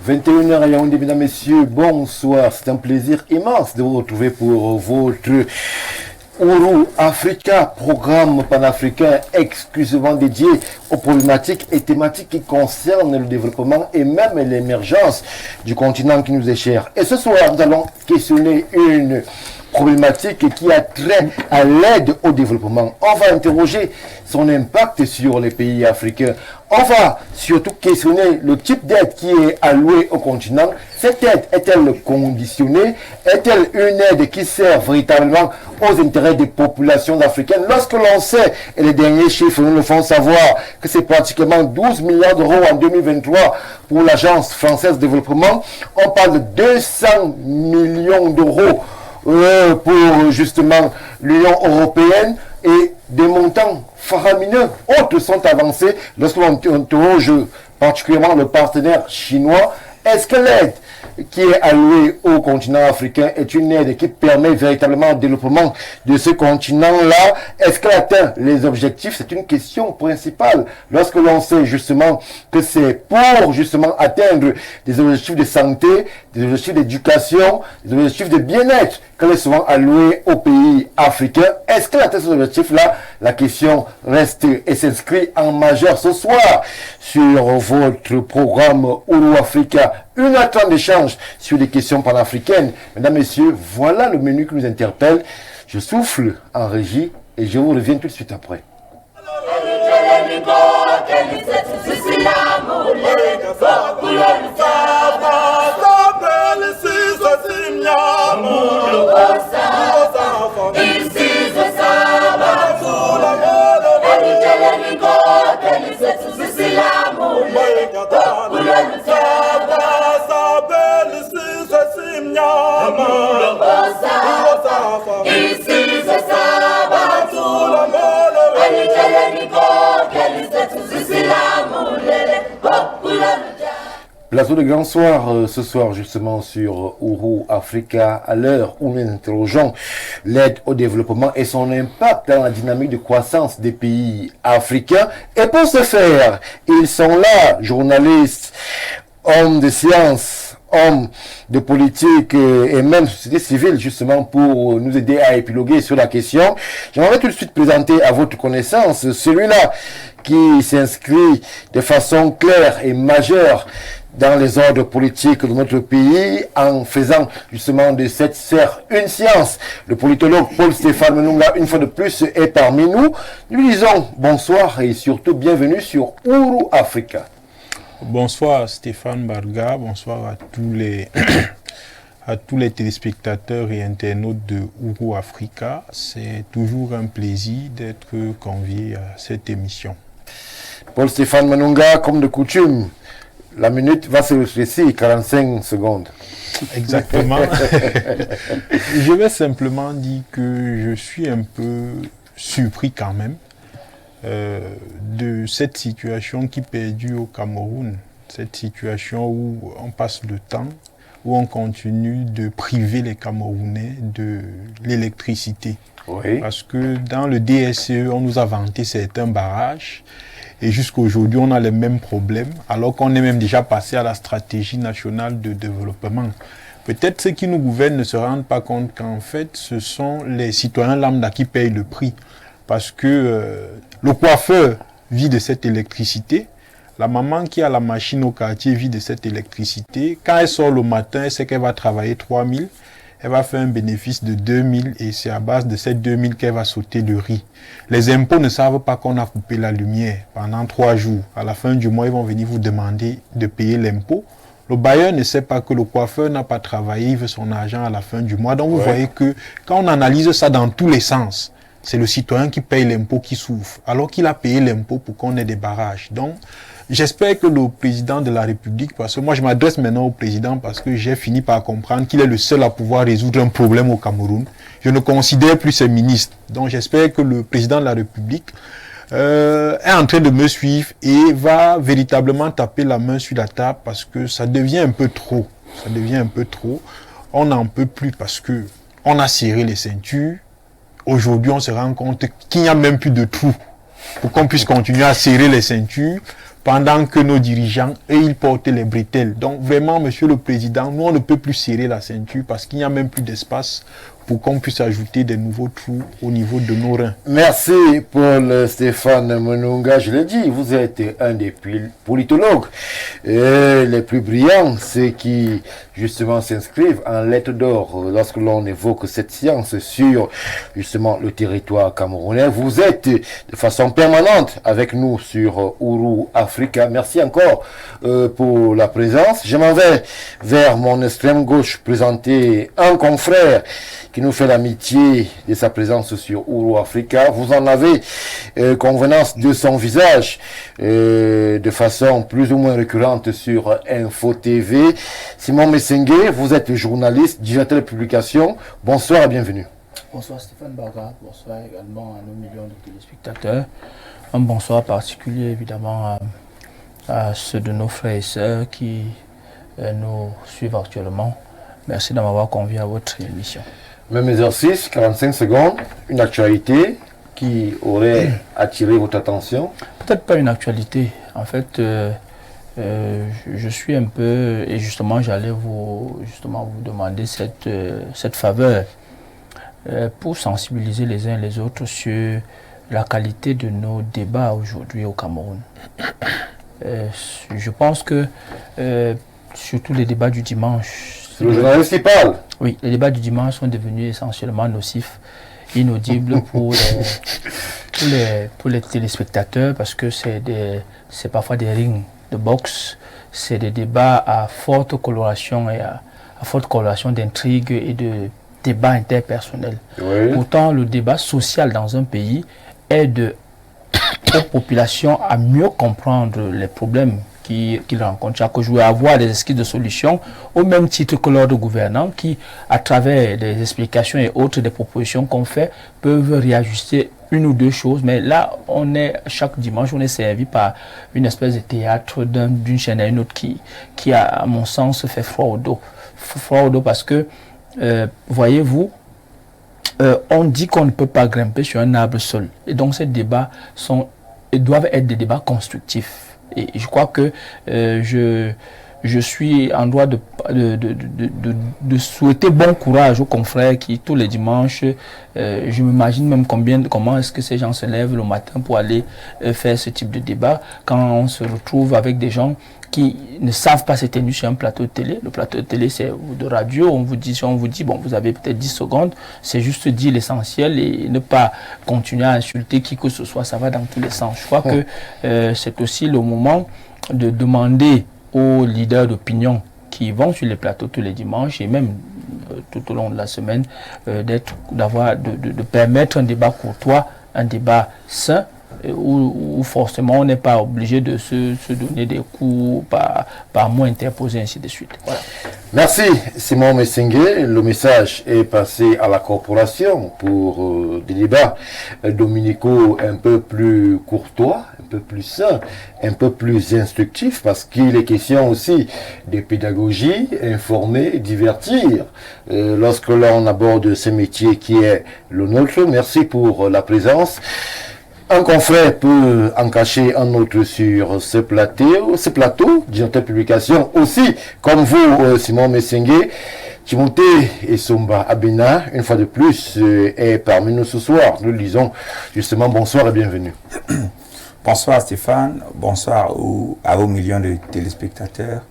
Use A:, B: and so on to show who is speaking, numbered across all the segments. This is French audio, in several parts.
A: 21h à Yaoundé, mesdames, messieurs, bonsoir. C'est un plaisir immense de vous retrouver pour votre Ouro Africa, programme panafricain exclusivement dédié aux problématiques et thématiques qui concernent le développement et même l'émergence du continent qui nous est cher. Et ce soir, nous allons questionner une problématique qui a trait à l'aide au développement. On va interroger son impact sur les pays africains. On va surtout questionner le type d'aide qui est allouée au continent. Cette aide est-elle conditionnée? Est-elle une aide qui sert véritablement aux intérêts des populations africaines? Lorsque l'on sait, et les derniers chiffres nous le font savoir, que c'est pratiquement 12 milliards d'euros en 2023 pour l'Agence française de développement, on parle de 200 millions d'euros pour justement l'Union européenne et des montants faramineux. Autres sont avancés lorsque l'on interroge particulièrement le partenaire chinois. Est-ce que l'aide qui est allouée au continent africain est une aide qui permet véritablement le développement de ce continent-là? Est-ce qu'elle atteint les objectifs? C'est une question principale. Lorsque l'on sait justement que c'est pour justement atteindre des objectifs de santé, des objectifs d'éducation, des objectifs de bien-être qu'elle est souvent allouée aux pays africains. Est-ce qu'elle atteint ces objectifs-là? La question reste et s'inscrit en majeur ce soir sur votre programme Ouro Africa. 1h30 d'échange sur les questions panafricaines. Mesdames, messieurs, voilà le menu qui nous interpelle. Je souffle en régie et je vous reviens tout de suite après. Plateau de grand soir, ce soir justement sur Ouro Africa, à l'heure où nous interrogeons l'aide au développement et son impact dans la dynamique de croissance des pays africains. Et pour ce faire, ils sont là, journalistes, hommes de science, hommes de politique et même société civile justement pour nous aider à épiloguer sur la question. J'aimerais tout de suite présenter à votre connaissance celui-là qui s'inscrit de façon claire et majeure dans les ordres politiques de notre pays en faisant justement de cette sphère une science. Le politologue Paul-Stéphane Manunga, une fois de plus, est parmi nous. Nous lui disons bonsoir et surtout bienvenue sur Ouro Africa.
B: Bonsoir Stéphane Barga, bonsoir à tous les téléspectateurs et internautes de Ouro Africa. C'est toujours un plaisir d'être convié à cette émission.
A: Paul-Stéphane Manunga, comme de coutume, la minute va se rétrécir, 45 secondes.
B: Exactement. Je vais simplement dire que je suis un peu surpris quand même de cette situation qui perdure au Cameroun. Cette situation où on passe le temps, où on continue de priver les Camerounais de l'électricité.
A: Oui.
B: Parce que dans le DSE, on nous a vanté certains barrages. Et jusqu'à aujourd'hui, on a les mêmes problèmes, alors qu'on est même déjà passé à la stratégie nationale de développement. Peut-être ceux qui nous gouvernent ne se rendent pas compte qu'en fait, ce sont les citoyens lambda qui payent le prix. Parce que le coiffeur vit de cette électricité, la maman qui a la machine au quartier vit de cette électricité. Quand elle sort le matin, elle sait qu'elle va travailler 3 000, elle va faire un bénéfice de 2 000 et c'est à base de ces 2 000 qu'elle va sauter le riz. Les impôts ne savent pas qu'on a coupé la lumière pendant 3 jours. À la fin du mois, ils vont venir vous demander de payer l'impôt. Le bailleur ne sait pas que le coiffeur n'a pas travaillé, il veut son argent à la fin du mois. Donc vous voyez que quand on analyse ça dans tous les sens, c'est le citoyen qui paye l'impôt qui souffre, alors qu'il a payé l'impôt pour qu'on ait des barrages. Donc, j'espère que le président de la République, parce que moi je m'adresse maintenant au président parce que j'ai fini par comprendre qu'il est le seul à pouvoir résoudre un problème au Cameroun. Je ne considère plus ses ministres. Donc j'espère que le président de la République est en train de me suivre et va véritablement taper la main sur la table parce que ça devient un peu trop. Ça devient un peu trop. On n'en peut plus parce que on a serré les ceintures. Aujourd'hui, on se rend compte qu'il n'y a même plus de trou pour qu'on puisse continuer à serrer les ceintures pendant que nos dirigeants, eux, ils portent les bretelles. Donc vraiment, Monsieur le Président, nous, on ne peut plus serrer la ceinture parce qu'il n'y a même plus d'espace pour qu'on puisse ajouter des nouveaux trous au niveau de nos reins.
A: Merci Paul Stéphane Monunga. Je l'ai dit, vous êtes un des politologues les plus brillants, ceux qui justement s'inscrivent en lettres d'or lorsque l'on évoque cette science sur justement le territoire camerounais. Vous êtes de façon permanente avec nous sur Ouro Africa. Merci encore pour la présence. Je m'en vais vers mon extrême gauche présenter un confrère qui nous fait l'amitié de sa présence sur Ouro Africa. Vous en avez convenance de son visage de façon plus ou moins récurrente sur Info TV. Simon Messengue, vous êtes journaliste, directeur de publication. Bonsoir et bienvenue.
C: Bonsoir Stéphane Baga, bonsoir également à nos millions de téléspectateurs. Un bonsoir particulier évidemment à ceux de nos frères et sœurs qui nous suivent actuellement. Merci de m'avoir convié à votre émission.
A: Même exercice, 45 secondes, une actualité qui aurait attiré votre attention?
C: Peut-être pas une actualité. En fait, je suis un peu, et justement j'allais vous demander cette faveur pour sensibiliser les uns et les autres sur la qualité de nos débats aujourd'hui au Cameroun. Je pense que surtout les débats du dimanche.
A: C'est le journaliste qui parle.
C: Oui, les débats du dimanche sont devenus essentiellement nocifs, inaudibles pour les téléspectateurs parce que c'est parfois des rings de boxe, c'est des débats à forte coloration et à forte coloration d'intrigues et de débats interpersonnels. Oui. Pourtant, le débat social dans un pays aide aux populations à mieux comprendre les problèmes qu'ils rencontrent chaque jour, à avoir des esquisses de solutions, au même titre que l'ordre gouvernant qui, à travers des explications et autres des propositions qu'on fait, peuvent réajuster une ou deux choses. Mais là, chaque dimanche, on est servi par une espèce de théâtre d'une chaîne à une autre qui a, à mon sens, fait froid au dos. Froid au dos parce que, voyez-vous, on dit qu'on ne peut pas grimper sur un arbre seul. Et donc, ces débats doivent être des débats constructifs. Et je crois que je suis en droit de souhaiter bon courage aux confrères qui, tous les dimanches, je m'imagine même comment est-ce que ces gens se lèvent le matin pour aller faire ce type de débat, quand on se retrouve avec des gens qui ne savent pas se tenir sur un plateau de télé. Le plateau de télé, c'est de radio, on vous dit, bon, vous avez peut-être 10 secondes, c'est juste dire l'essentiel et ne pas continuer à insulter qui que ce soit, ça va dans tous les sens. Je crois que c'est aussi le moment de demander aux leaders d'opinion qui vont sur les plateaux tous les dimanches et même tout au long de la semaine, de permettre un débat courtois, un débat sain, où forcément on n'est pas obligé de se donner des coups par mots interposés, ainsi de suite. Voilà.
A: Merci Simon Messengue. Le message est passé à la corporation pour des débats dominicaux un peu plus courtois, un peu plus sains, un peu plus instructifs, parce qu'il est question aussi de pédagogie, informer, divertir lorsque l'on aborde ce métier qui est le nôtre. Merci pour la présence. Un confrère peut en cacher un autre sur ce plateau, directeur de publication aussi, comme vous, Simon Messengue. Timothée Essomba Abena, une fois de plus, est parmi nous ce soir. Nous le disons justement bonsoir et bienvenue.
D: Bonsoir Stéphane, bonsoir à vos millions de téléspectateurs.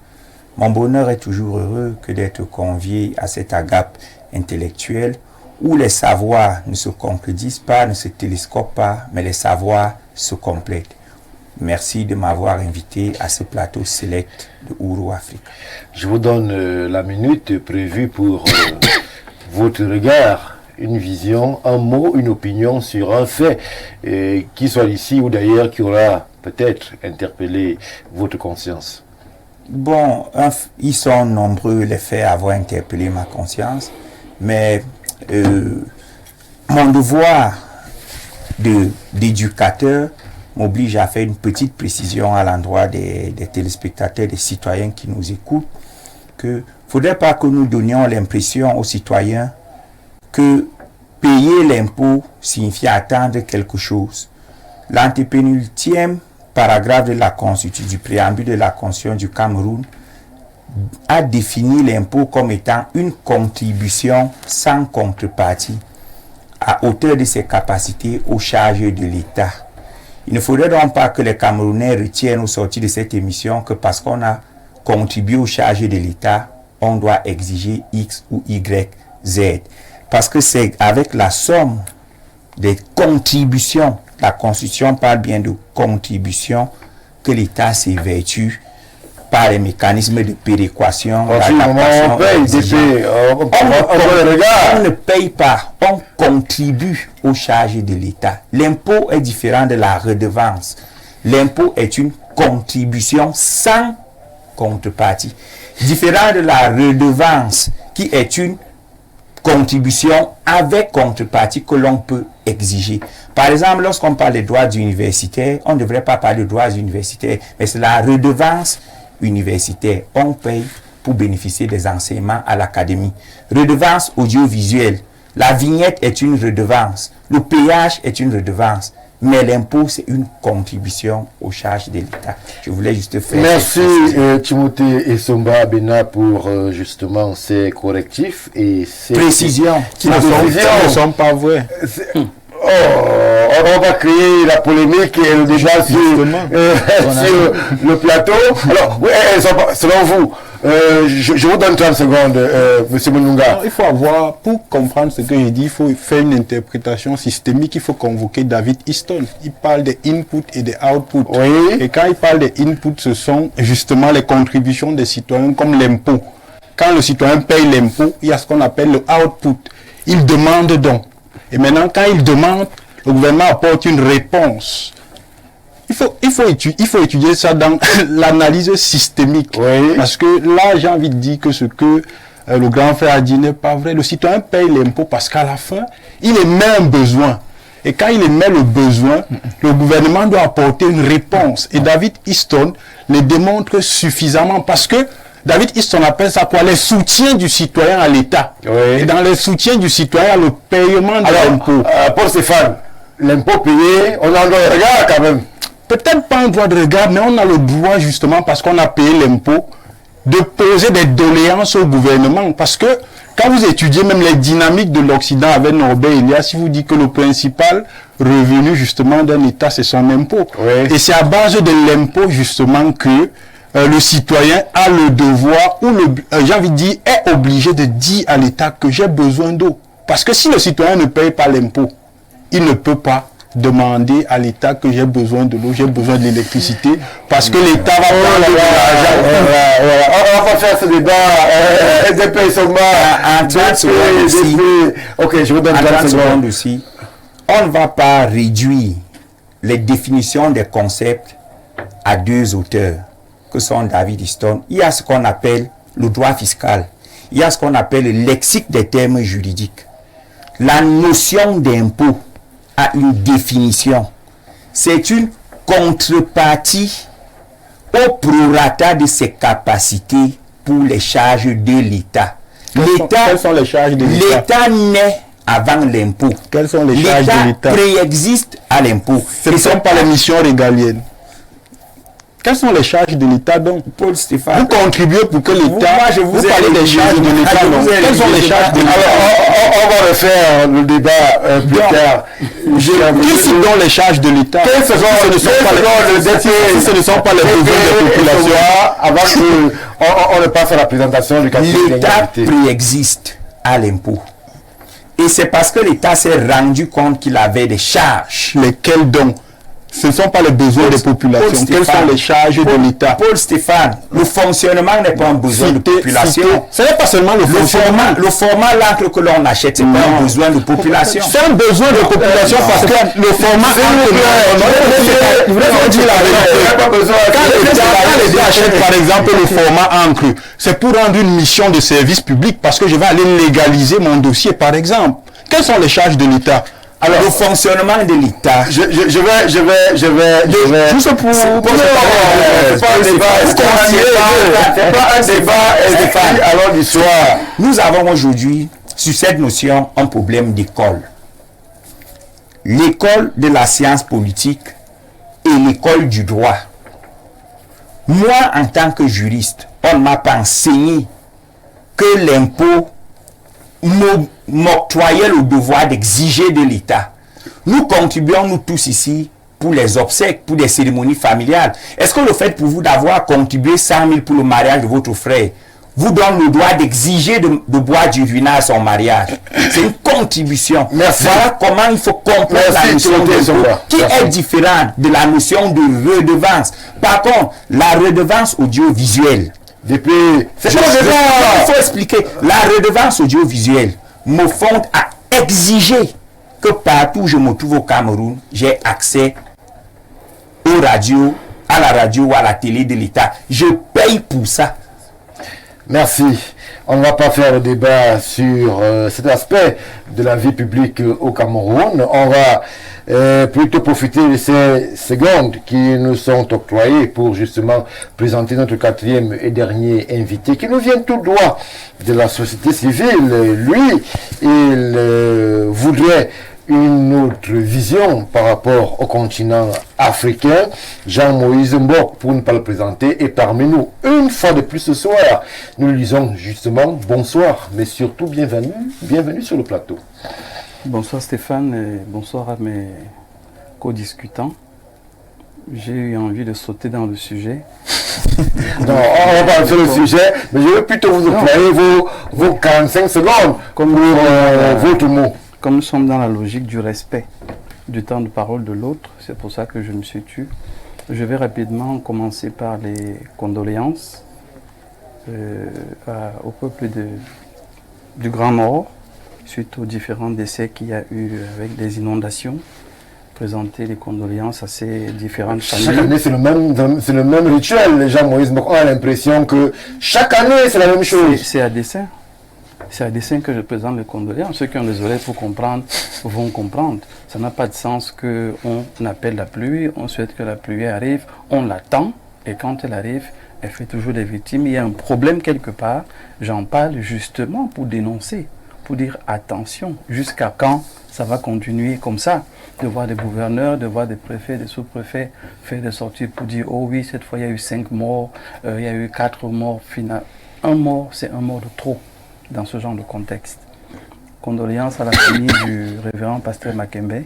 D: Mon bonheur est toujours heureux que d'être convié à cette agape intellectuelle où les savoirs ne se concrétisent pas, ne se télescopent pas, mais les savoirs se complètent. Merci de m'avoir invité à ce plateau select de Ouro Africa.
A: Je vous donne la minute prévue pour votre regard, une vision, un mot, une opinion sur un fait, qui soit ici ou d'ailleurs, qui aura peut-être interpellé votre conscience.
D: Bon, ils sont nombreux les faits à avoir interpellé ma conscience, mais mon devoir d'éducateur m'oblige à faire une petite précision à l'endroit des téléspectateurs, des citoyens qui nous écoutent, que ne faudrait pas que nous donnions l'impression aux citoyens que payer l'impôt signifie attendre quelque chose. L'antépénultième paragraphe de la Constitution, du préambule de la Constitution du Cameroun, a défini l'impôt comme étant une contribution sans contrepartie à hauteur de ses capacités aux charges de l'État. Il ne faudrait donc pas que les Camerounais retiennent au sortir de cette émission que parce qu'on a contribué aux charges de l'État, on doit exiger X ou Y, Z. Parce que c'est avec la somme des contributions, la Constitution parle bien de contributions, que l'État s'évertue par les mécanismes de péréquation. On ne paye pas, on contribue aux charges de l'État. L'impôt est différent de la redevance. L'impôt est une contribution sans contrepartie. Différent de la redevance qui est une contribution avec contrepartie que l'on peut exiger. Par exemple, lorsqu'on parle des droits universitaires, on ne devrait pas parler de droits universitaires, mais c'est la redevance universitaire. On paye pour bénéficier des enseignements à l'académie. Redevance audiovisuelle. La vignette est une redevance. Le péage est une redevance. Mais l'impôt, c'est une contribution aux charges de l'État. Je voulais juste faire...
A: Merci Timothée Essomba Abena pour justement ces correctifs et ces
D: précisions
B: qui ne sont pas vraies.
A: On va créer la polémique et le débat sur le plateau. Alors, oui, selon vous, je vous donne 30 secondes, M. Moununga.
B: Il faut avoir, pour comprendre ce que j'ai dit, il faut faire une interprétation systémique. Il faut convoquer David Easton. Il parle des inputs et des outputs.
A: Oui.
B: Et quand il parle des inputs, ce sont justement les contributions des citoyens comme l'impôt. Quand le citoyen paye l'impôt, il y a ce qu'on appelle le output. Il demande donc. Et maintenant, quand il demande, le gouvernement apporte une réponse. Il faut étudier ça dans l'analyse systémique.
A: Oui.
B: Parce que là, j'ai envie de dire que ce que le grand frère a dit n'est pas vrai. Le citoyen paye l'impôt parce qu'à la fin, il émet un besoin. Et quand il émet le besoin, le gouvernement doit apporter une réponse. Et David Easton le démontre suffisamment parce que David Easton appelle ça quoi? Les soutiens du citoyen à l'État.
A: Oui.
B: Et dans les soutiens du citoyen, le paiement de l'impôt.
A: Paul Stéphane, l'impôt payé, on a le droit de regard quand même.
B: Peut-être pas un droit de regard, mais on a le droit justement parce qu'on a payé l'impôt de poser des doléances au gouvernement. Parce que quand vous étudiez même les dynamiques de l'Occident avec Norbert Elias, si vous dites que le principal revenu justement d'un État, c'est son impôt.
A: Oui.
B: Et c'est à base de l'impôt justement que le citoyen a le devoir, ou j'ai envie de dire, est obligé de dire à l'État que j'ai besoin d'eau. Parce que si le citoyen ne paye pas l'impôt, il ne peut pas demander à l'État que j'ai besoin de l'eau, j'ai besoin de l'électricité, parce que l'État va prendre l'argent.
A: On va pas faire ce débat. Ok, je vous donne 30 secondes
D: aussi. On ne va pas réduire les définitions des concepts à deux auteurs, que sont David Easton. Il y a ce qu'on appelle le droit fiscal. Il y a ce qu'on appelle le lexique des termes juridiques. La notion d'impôt a une définition. C'est une contrepartie au prorata de ses capacités pour les charges de l'État.
B: Quelles sont les charges de l'État?
D: L'État naît avant l'impôt.
B: Quelles sont les charges de l'État?
D: Préexiste à l'impôt.
B: Ce ne sont pas les missions régaliennes. Quelles sont les charges de l'État donc?
D: Paul Stéphane.
B: Vous contribuez pour que l'État...
D: Vous
B: parlez des charges de l'État, non? Quelles sont les charges de l'État?
A: Alors, on va refaire le débat plus tard.
B: Qui sont donc les charges de l'État?
A: Si
B: ce ne sont pas les besoins des populations.
A: Avant qu'on ne passe à la présentation du quatrième
D: L'État préexiste à l'impôt. Et c'est parce que l'État s'est rendu compte qu'il avait des charges.
B: Lesquelles donc? Ce ne sont pas les besoins des populations. Quelles sont les charges de l'État?
D: Paul Stéphane, le fonctionnement n'est pas un besoin de population.
B: Ce n'est pas seulement le fonctionnement.
D: Le format l'encre que l'on achète, c'est pas un besoin de population.
B: C'est un besoin de population parce que le format encre. Je voudrais dire la vérité. Quand l'État achète par exemple le format encre, c'est pour rendre une mission de service public parce que je vais aller légaliser mon dossier par exemple. Quelles sont les charges de l'État?
D: Alors, le fonctionnement de l'État.
A: Je vais.
B: Juste pour.
A: C'est pas un débat alors du soir.
D: Nous avons aujourd'hui, sur cette notion, un problème d'école. L'école de la science politique et l'école du droit. Moi, en tant que juriste, on ne m'a pas enseigné que l'impôt m'octroyait le devoir d'exiger de l'État. Nous contribuons, nous tous ici, pour les obsèques, pour des cérémonies familiales. Est-ce que le fait pour vous d'avoir contribué 100 000 pour le mariage de votre frère vous donne le droit d'exiger de boire du vin à son mariage? C'est une contribution.
A: Merci.
D: Voilà comment il faut comprendre la notion qui est différente de la notion de redevance. Par contre, la redevance audiovisuelle, il faut expliquer. La redevance audiovisuelle me fonde à exiger que partout où je me trouve au Cameroun, j'ai accès aux radios, à la radio ou à la télé de l'État. Je paye pour ça.
A: Merci. On ne va pas faire le débat sur cet aspect de la vie publique au Cameroun. On va plutôt profiter de ces secondes qui nous sont octroyées pour justement présenter notre quatrième et dernier invité qui nous vient tout droit de la société civile. Lui, il voudrait une autre vision par rapport au continent africain. Jean-Moïse Mbok, pour ne pas le présenter, est parmi nous. Une fois de plus ce soir, nous lui disons justement bonsoir, mais surtout bienvenue sur le plateau.
E: Bonsoir Stéphane et bonsoir à mes co-discutants. J'ai eu envie de sauter dans le sujet.
A: Non, on va pas sur le sujet, mais je veux plutôt vous employer vos 45 secondes comme pour votre mot.
E: Comme nous sommes dans la logique du respect du temps de parole de l'autre, c'est pour ça que je me suis tue. Je vais rapidement commencer par les condoléances au peuple du Grand Nord, suite aux différents décès qu'il y a eu avec des inondations. Présenter les condoléances à ces différentes familles.
A: Chaque année, c'est le même rituel. Les gens, Moïse, on a l'impression que chaque année, c'est la même chose.
E: C'est à dessein. C'est à dessein que je présente les condoléances. Ceux qui ont des oreilles pour comprendre vont comprendre. Ça n'a pas de sens qu'on appelle la pluie, on souhaite que la pluie arrive, on l'attend, et quand elle arrive, elle fait toujours des victimes. Il y a un problème quelque part. J'en parle justement pour dénoncer, pour dire attention, jusqu'à quand ça va continuer comme ça, de voir des gouverneurs, de voir des préfets, des sous-préfets faire des sorties pour dire oh oui, cette fois il y a eu 5 morts, il y a eu 4 morts finales. Un mort, c'est un mort de trop dans ce genre de contexte. Condoléances à la famille du révérend pasteur Makembe,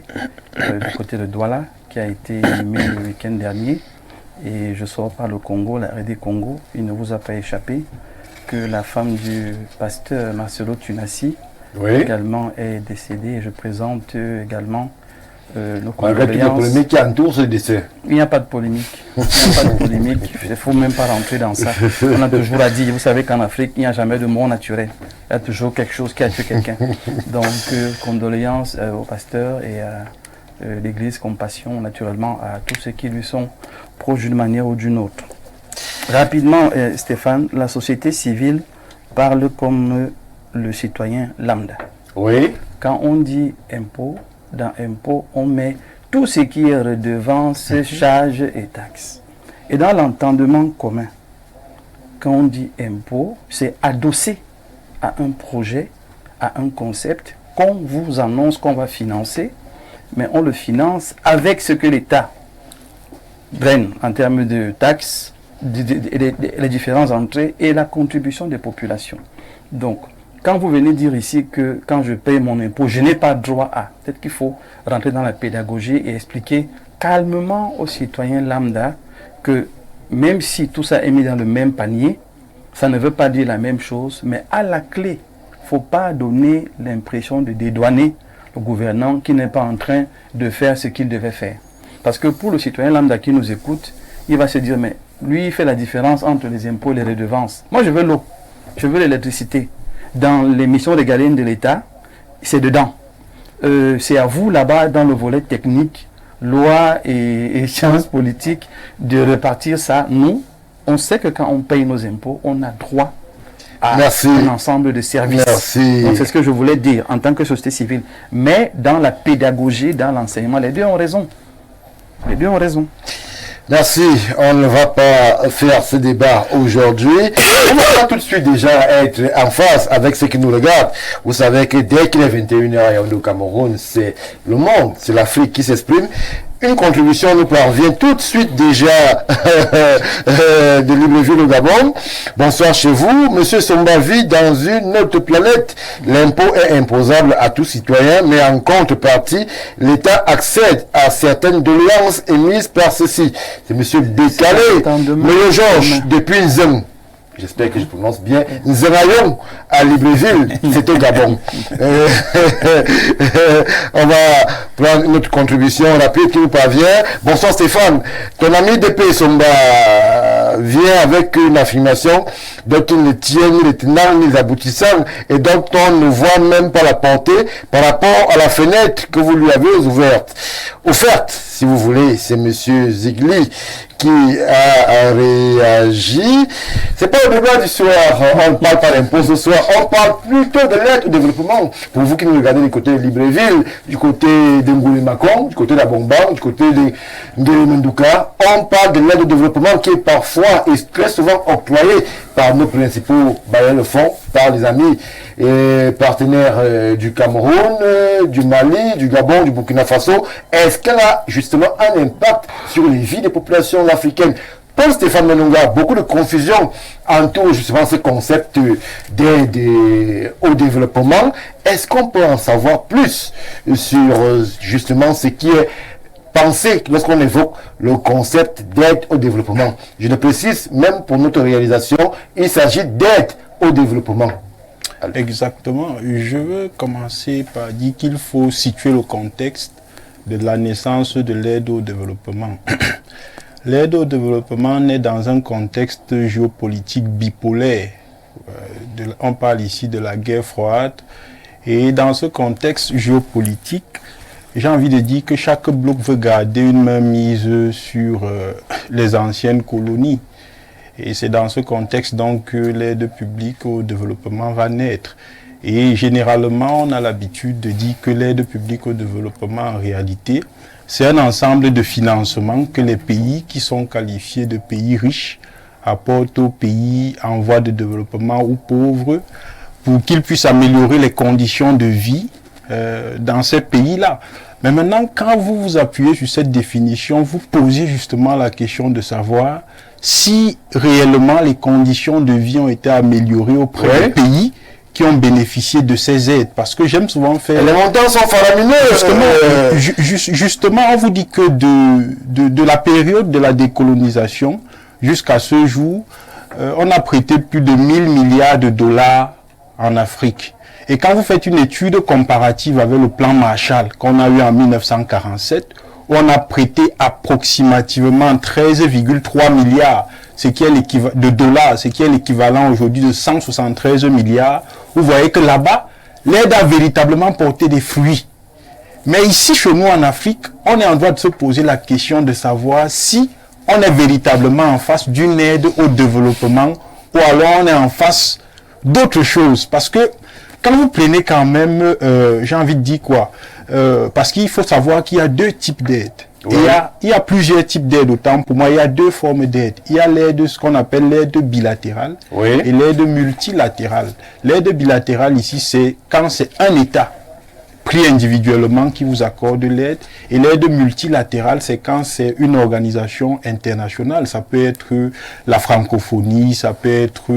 E: du côté de Douala, qui a été inhumé le week-end dernier. Et je sors par le Congo, la RD Congo, il ne vous a pas échappé que la femme du pasteur Marcelo Tunassi également est décédée. Et je présente également nos condoléances.
A: Il y a une polémique qui entoure ce décès.
E: Il n'y a pas de polémique. Il n'y a pas de polémique. Il ne faut même pas rentrer dans ça. On a toujours à dire, vous savez qu'en Afrique, il n'y a jamais de mort naturel. Il y a toujours quelque chose qui a tué quelqu'un. Donc, condoléances au pasteur et à l'Église, compassion naturellement à tous ceux qui lui sont proches d'une manière ou d'une autre. Rapidement, Stéphane, la société civile parle comme le citoyen lambda.
A: Oui.
E: Quand on dit impôt, dans impôt, on met tout ce qui est redevance, charges et taxes. Et dans l'entendement commun, quand on dit impôt, c'est adossé à un projet, à un concept qu'on vous annonce qu'on va financer, mais on le finance avec ce que l'État draine en termes de taxes, les différences entrées et la contribution des populations. Donc, quand vous venez dire ici que quand je paye mon impôt, je n'ai pas droit à, peut-être qu'il faut rentrer dans la pédagogie et expliquer calmement aux citoyens lambda que même si tout ça est mis dans le même panier, ça ne veut pas dire la même chose, mais à la clé, il ne faut pas donner l'impression de dédouaner le gouvernant qui n'est pas en train de faire ce qu'il devait faire. Parce que pour le citoyen lambda qui nous écoute, il va se dire, mais lui, il fait la différence entre les impôts et les redevances. Moi, je veux l'eau, je veux l'électricité. Dans les missions régaliennes de l'État, c'est dedans. C'est à vous, là-bas, dans le volet technique, loi et sciences politiques, de répartir ça. Nous, on sait que quand on paye nos impôts, on a droit à un ensemble de services.
A: Merci.
E: Donc c'est ce que je voulais dire en tant que société civile. Mais dans la pédagogie, dans l'enseignement, les deux ont raison. Les deux ont raison.
A: Merci, on ne va pas faire ce débat aujourd'hui. On va tout de suite déjà être en phase avec ce qui nous regarde. Vous savez que dès qu'il est 21h au Cameroun, c'est le monde, c'est l'Afrique qui s'exprime. Une contribution nous parvient tout de suite déjà de Libreville au Gabon. Bonsoir chez vous. Monsieur Somba vit dans une autre planète. L'impôt est imposable à tout citoyen, mais en contrepartie, l'État accède à certaines doléances émises par ceux-ci. C'est monsieur Décalé, Monsieur Georges, depuis Nzem. J'espère que je prononce bien. Nzerayon à Libreville, c'est au Gabon. On va prendre une autre contribution rapide qui nous parvient. Bonsoir Stéphane. Ton ami DP Somba vient avec une affirmation dont il ne tient ni les tenants ni les aboutissants et dont on ne voit même pas la portée par rapport à la fenêtre que vous lui avez offerte, si vous voulez. C'est monsieur Zigli qui a réagi. C'est pas le débat du soir, on ne parle pas d'impôt ce soir, on parle plutôt de l'aide au développement. Pour vous qui nous regardez du côté de Libreville, du côté de Ngoulimakon, du côté de la Bomba, du côté de Mendouka, on parle de l'aide au développement qui est parfois et très souvent octroyée par nos principaux bailleurs de fonds, par les amis et partenaires du Cameroun, du Mali, du Gabon, du Burkina Faso. Est-ce qu'elle a justement un impact sur les vies des populations africaines? Paul Stéphane Menonga, beaucoup de confusion entoure justement ce concept d'aide au développement. Est-ce qu'on peut en savoir plus sur justement ce qui est pensé lorsqu'on évoque le concept d'aide au développement? Je le précise, même pour notre réalisation, il s'agit d'aide au développement.
B: Exactement. Je veux commencer par dire qu'il faut situer le contexte de la naissance de l'aide au développement. L'aide au développement naît dans un contexte géopolitique bipolaire. On parle ici de la guerre froide. Et dans ce contexte géopolitique, j'ai envie de dire que chaque bloc veut garder une main mise sur les anciennes colonies. Et c'est dans ce contexte donc que l'aide publique au développement va naître. Et généralement, on a l'habitude de dire que l'aide publique au développement, en réalité, c'est un ensemble de financements que les pays qui sont qualifiés de pays riches apportent aux pays en voie de développement ou pauvres pour qu'ils puissent améliorer les conditions de vie dans ces pays-là. Mais maintenant, quand vous vous appuyez sur cette définition, vous posez justement la question de savoir si réellement les conditions de vie ont été améliorées auprès des pays qui ont bénéficié de ces aides. Parce que j'aime souvent faire...
A: Les montants sont faramineux.
B: Justement, on vous dit que de la période de la décolonisation jusqu'à ce jour, on a prêté plus de 1000 milliards de dollars en Afrique. Et quand vous faites une étude comparative avec le plan Marshall qu'on a eu en 1947, où on a prêté approximativement 13,3 milliards de dollars, ce qui est l'équivalent aujourd'hui de 173 milliards, vous voyez que là-bas, l'aide a véritablement porté des fruits. Mais ici, chez nous en Afrique, on est en droit de se poser la question de savoir si on est véritablement en face d'une aide au développement ou alors on est en face d'autres choses. Parce que quand vous prenez quand même, j'ai envie de dire quoi, parce qu'il faut savoir qu'il y a deux types d'aides. Oui. Il y a plusieurs types d'aides. Autant pour moi, il y a deux formes d'aide. Il y a l'aide, ce qu'on appelle l'aide bilatérale et l'aide multilatérale. L'aide bilatérale ici, c'est quand c'est un État pris individuellement qui vous accorde l'aide. Et l'aide multilatérale, c'est quand c'est une organisation internationale. Ça peut être la francophonie, ça peut être,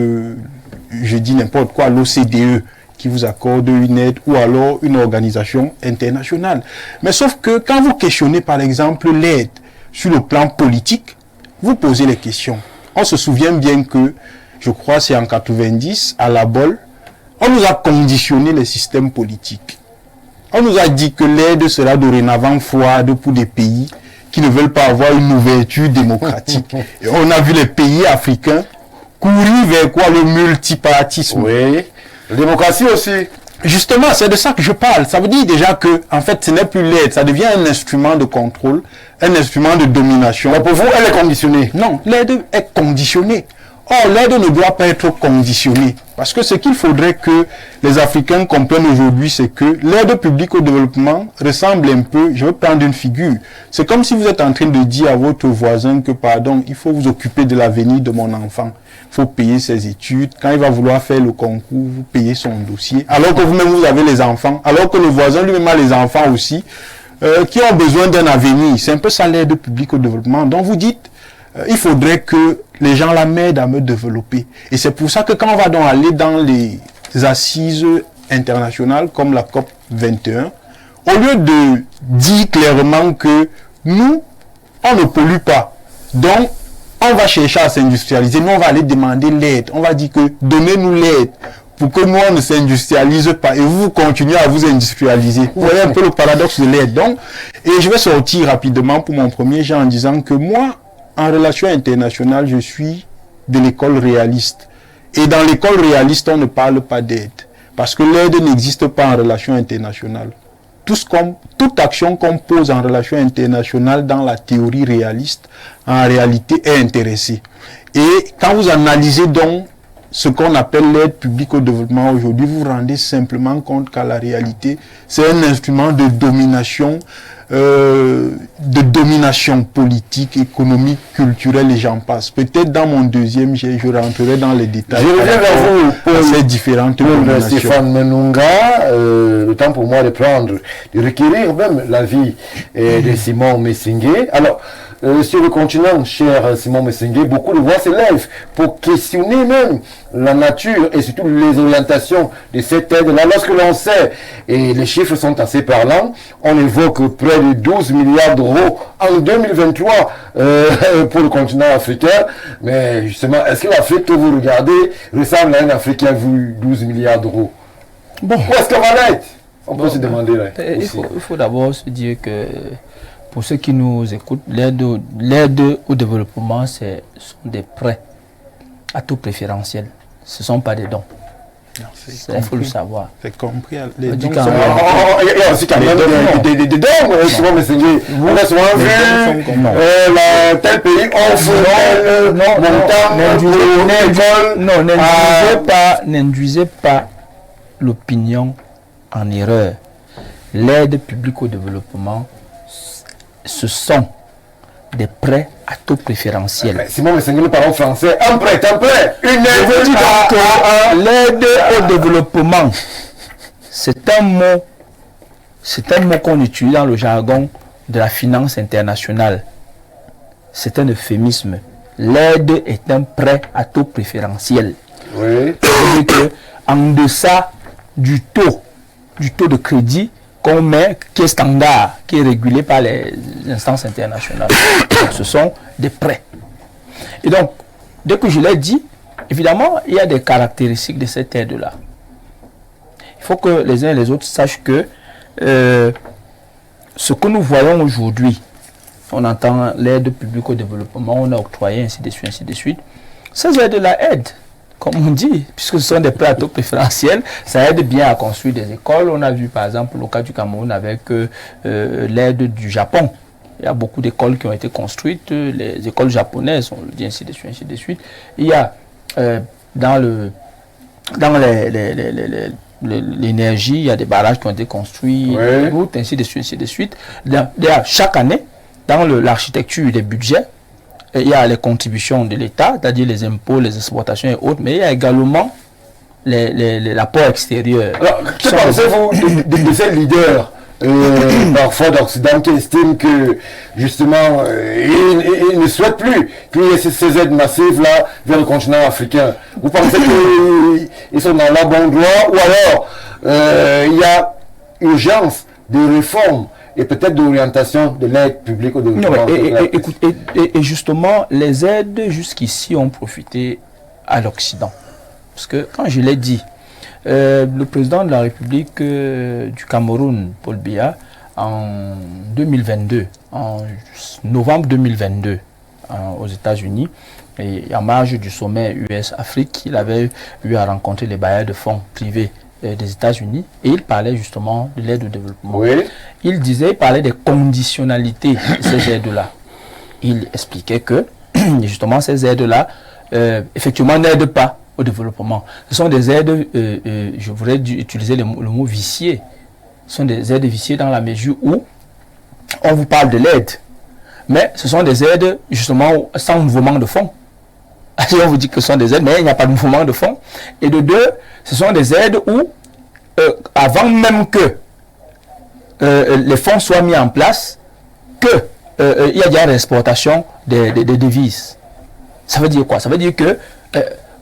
B: je dis n'importe quoi, l'OCDE qui vous accorde une aide, ou alors une organisation internationale. Mais sauf que quand vous questionnez par exemple l'aide sur le plan politique, vous posez les questions. On se souvient bien que, je crois c'est en 90, à la BOL, on nous a conditionné les systèmes politiques. On nous a dit que l'aide sera dorénavant froide pour des pays qui ne veulent pas avoir une ouverture démocratique. Et on a vu les pays africains courir vers quoi? Le multipartisme.
A: Oui. La démocratie aussi.
B: Justement, c'est de ça que je parle. Ça veut dire déjà que, en fait, ce n'est plus l'aide, ça devient un instrument de contrôle, un instrument de domination.
A: Mais pour vous, elle est conditionnée.
B: Non, l'aide est conditionnée. Or, l'aide ne doit pas être conditionnée. Parce que ce qu'il faudrait que les Africains comprennent aujourd'hui, c'est que l'aide publique au développement ressemble un peu, je vais prendre une figure. C'est comme si vous êtes en train de dire à votre voisin que, pardon, il faut vous occuper de l'avenir de mon enfant. Il faut payer ses études. Quand il va vouloir faire le concours, vous payez son dossier. Alors que vous-même, vous avez les enfants. Alors que le voisin lui-même a les enfants aussi, qui ont besoin d'un avenir. C'est un peu ça l'aide publique au développement. Donc vous dites, il faudrait que les gens la m'aident à me développer. Et c'est pour ça que quand on va donc aller dans les assises internationales comme la COP 21, au lieu de dire clairement que nous, on ne pollue pas, donc on va chercher à s'industrialiser, nous on va aller demander l'aide, on va dire que donnez-nous l'aide pour que nous on ne s'industrialise pas et vous continuez à vous industrialiser. Vous voyez un peu le paradoxe de l'aide. Donc, et je vais sortir rapidement pour mon premier jet en disant que moi, en relation internationale, je suis de l'école réaliste. Et dans l'école réaliste, on ne parle pas d'aide. Parce que l'aide n'existe pas en relation internationale. Toute action qu'on pose en relation internationale dans la théorie réaliste, en réalité, est intéressée. Et quand vous analysez donc ce qu'on appelle l'aide publique au développement aujourd'hui, vous vous rendez simplement compte qu'à la réalité, c'est un instrument de domination politique, économique, culturelle et j'en passe. Peut-être dans mon deuxième jet, je rentrerai dans les détails.
A: Je reviens vers vous
B: pour ces différentes dominations.
A: Stéphane Menunga, le temps pour moi de requérir même l'avis de Simon Messingué. Alors, sur le continent, cher Simon Messingué, beaucoup de voix s'élèvent pour questionner même la nature et surtout les orientations de cette aide-là. Lorsque l'on sait, et les chiffres sont assez parlants, on évoque près de 12 milliards d'euros en 2023 pour le continent africain. Mais justement, est-ce que l'Afrique que vous regardez ressemble à un Afrique qui a vu 12 milliards d'euros? Bon. Où est-ce qu'on va l'être? On peut se demander là.
C: Il faut d'abord se dire que pour ceux qui nous écoutent, l'aide au développement, ce sont des prêts à taux préférentiel. Ce ne sont pas des dons. Il faut le savoir.
B: C'est compris.
A: Il y a aussi quand même des dons. Souvent, on a souvent vu tel pays offre tel montant.
C: N'induisez pas l'opinion en erreur. L'aide publique au développement, ce sont des prêts à taux préférentiel.
A: Simon Messingué, nous parlons français. Un prêt. Une aide.
C: L'aide au développement, c'est un mot qu'on utilise dans le jargon de la finance internationale. C'est un euphémisme. L'aide est un prêt à taux préférentiel.
A: Oui.
C: C'est-à-dire que en deçà du taux de crédit qu'on met, qui est standard, qui est régulé par les instances internationales. Donc, ce sont des prêts. Et donc, dès que je l'ai dit, évidemment, il y a des caractéristiques de cette aide-là. Il faut que les uns et les autres sachent que ce que nous voyons aujourd'hui, on entend l'aide publique au développement, on a octroyé, ainsi de suite, ces aides-là aident, comme on dit, puisque ce sont des prêts à taux préférentiels, ça aide bien à construire des écoles. On a vu par exemple le cas du Cameroun avec l'aide du Japon. Il y a beaucoup d'écoles qui ont été construites, les écoles japonaises, on le dit ainsi de suite. Il y a dans l'énergie, il y a des barrages qui ont été construits, des routes, ainsi de suite. Chaque année, dans l'architecture des budgets, il y a les contributions de l'État, c'est-à-dire les impôts, les exportations et autres, mais il y a également l'apport extérieur.
A: Alors, que pensez-vous de ces leaders parfois d'Occident qui estiment que justement ils ne souhaitent plus qu'il y ait ces aides massives là vers le continent africain? Vous pensez qu'ils sont dans la bonne voie, ou alors il y a urgence de réforme et peut-être d'orientation de l'aide publique au développement?
C: Et justement, les aides jusqu'ici ont profité à l'Occident. Parce que, quand je l'ai dit, le président de la République du Cameroun, Paul Biya, en 2022, en novembre 2022, aux États-Unis, et en marge du sommet US-Afrique, il avait eu à rencontrer les bailleurs de fonds privés des États-Unis, et il parlait justement de l'aide au développement.
A: Oui.
C: Il parlait des conditionnalités de ces aides-là. Il expliquait que, justement, ces aides-là, effectivement, n'aident pas au développement. Ce sont des aides, je voudrais utiliser le mot viciées. Ce sont des aides viciées dans la mesure où on vous parle de l'aide, mais ce sont des aides, justement, sans mouvement de fonds. On vous dit que ce sont des aides, mais il n'y a pas de mouvement de fonds. Et de deux, ce sont des aides où, avant même que les fonds soient mis en place, il y a déjà l'exportation des devises. Ça veut dire quoi? Ça veut dire que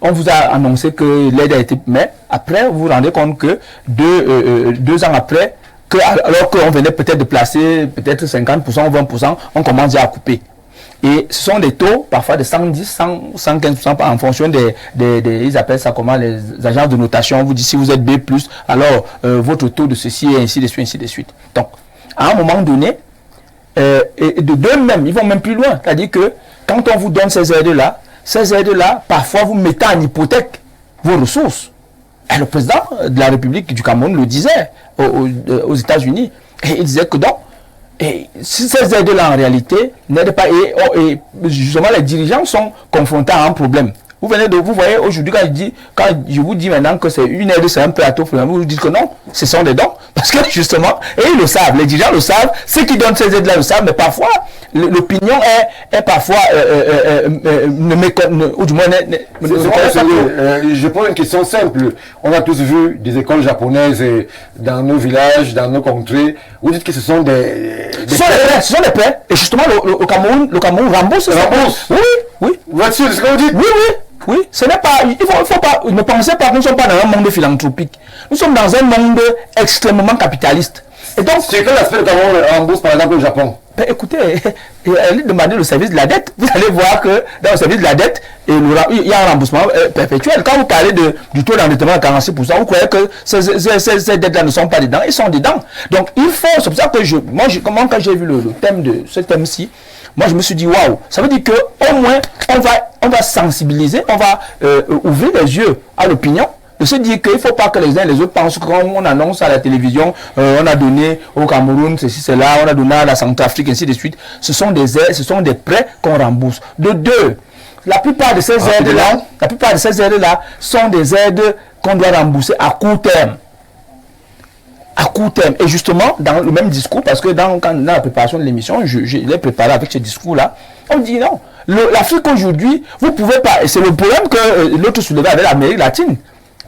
C: on vous a annoncé que l'aide a été... Mais après, vous vous rendez compte que 2 ans après, alors qu'on venait peut-être de placer peut-être 50% ou 20%, on commence déjà à couper. Et ce sont des taux parfois de 110, 100, 115% en fonction ils appellent ça comment, les agences de notation. On vous dit si vous êtes B+, alors votre taux de ceci et ainsi de suite, ainsi de suite. Donc, à un moment donné, et de deux même, ils vont même plus loin. C'est-à-dire que quand on vous donne ces aides-là, parfois vous mettez en hypothèque vos ressources. Et le président de la République du Cameroun le disait aux États-Unis. Et il disait que donc, et si ces aides-là en réalité n'aident pas, et justement les dirigeants sont confrontés à un problème. Vous voyez aujourd'hui quand je vous dis maintenant que c'est une aide, c'est un plateau, vous dites que non, ce sont des dons. Parce que justement, et ils le savent, les dirigeants le savent, ceux qui donnent ces aides-là le savent, mais parfois, l'opinion est parfois, ou du moins,
A: je pose une question simple. On a tous vu des écoles japonaises dans nos villages, dans nos contrées. Vous dites que ce sont ce
C: sont des prêts. Et justement, le Cameroun rembourse. Oui.
A: Vous êtes sûr de ce que vous dites?
C: Oui, ce n'est pas, faut pas, ne pensez pas que nous ne sommes pas dans un monde philanthropique. Nous sommes dans un monde extrêmement capitaliste. Et donc,
A: c'est quel aspect le Cameroun rembourse par exemple le Japon?
C: Ben écoutez, allez demander le service de la dette. Vous allez voir que dans le service de la dette, il y a un remboursement perpétuel. Quand vous parlez du taux d'endettement à 46%, vous croyez que ces dettes-là ne sont pas dedans? Ils sont dedans. Donc il faut, c'est pour ça que quand j'ai vu le thème de ce thème-ci, moi je me suis dit waouh, ça veut dire que au moins on va sensibiliser, on va ouvrir les yeux à l'opinion, de se dire qu'il ne faut pas que les uns et les autres pensent que quand on annonce à la télévision, on a donné au Cameroun ceci, cela, on a donné à la Centrafrique, ainsi de suite. Ce sont des aides, ce sont des prêts qu'on rembourse. De deux, la plupart de ces aides-là sont des aides qu'on doit rembourser à court terme. À court terme. Et justement, dans le même discours, parce que dans la préparation de l'émission, je l'ai préparé avec ce discours-là, on dit non. L'Afrique aujourd'hui, vous pouvez pas, et c'est le problème que l'autre soulevait avec l'Amérique latine.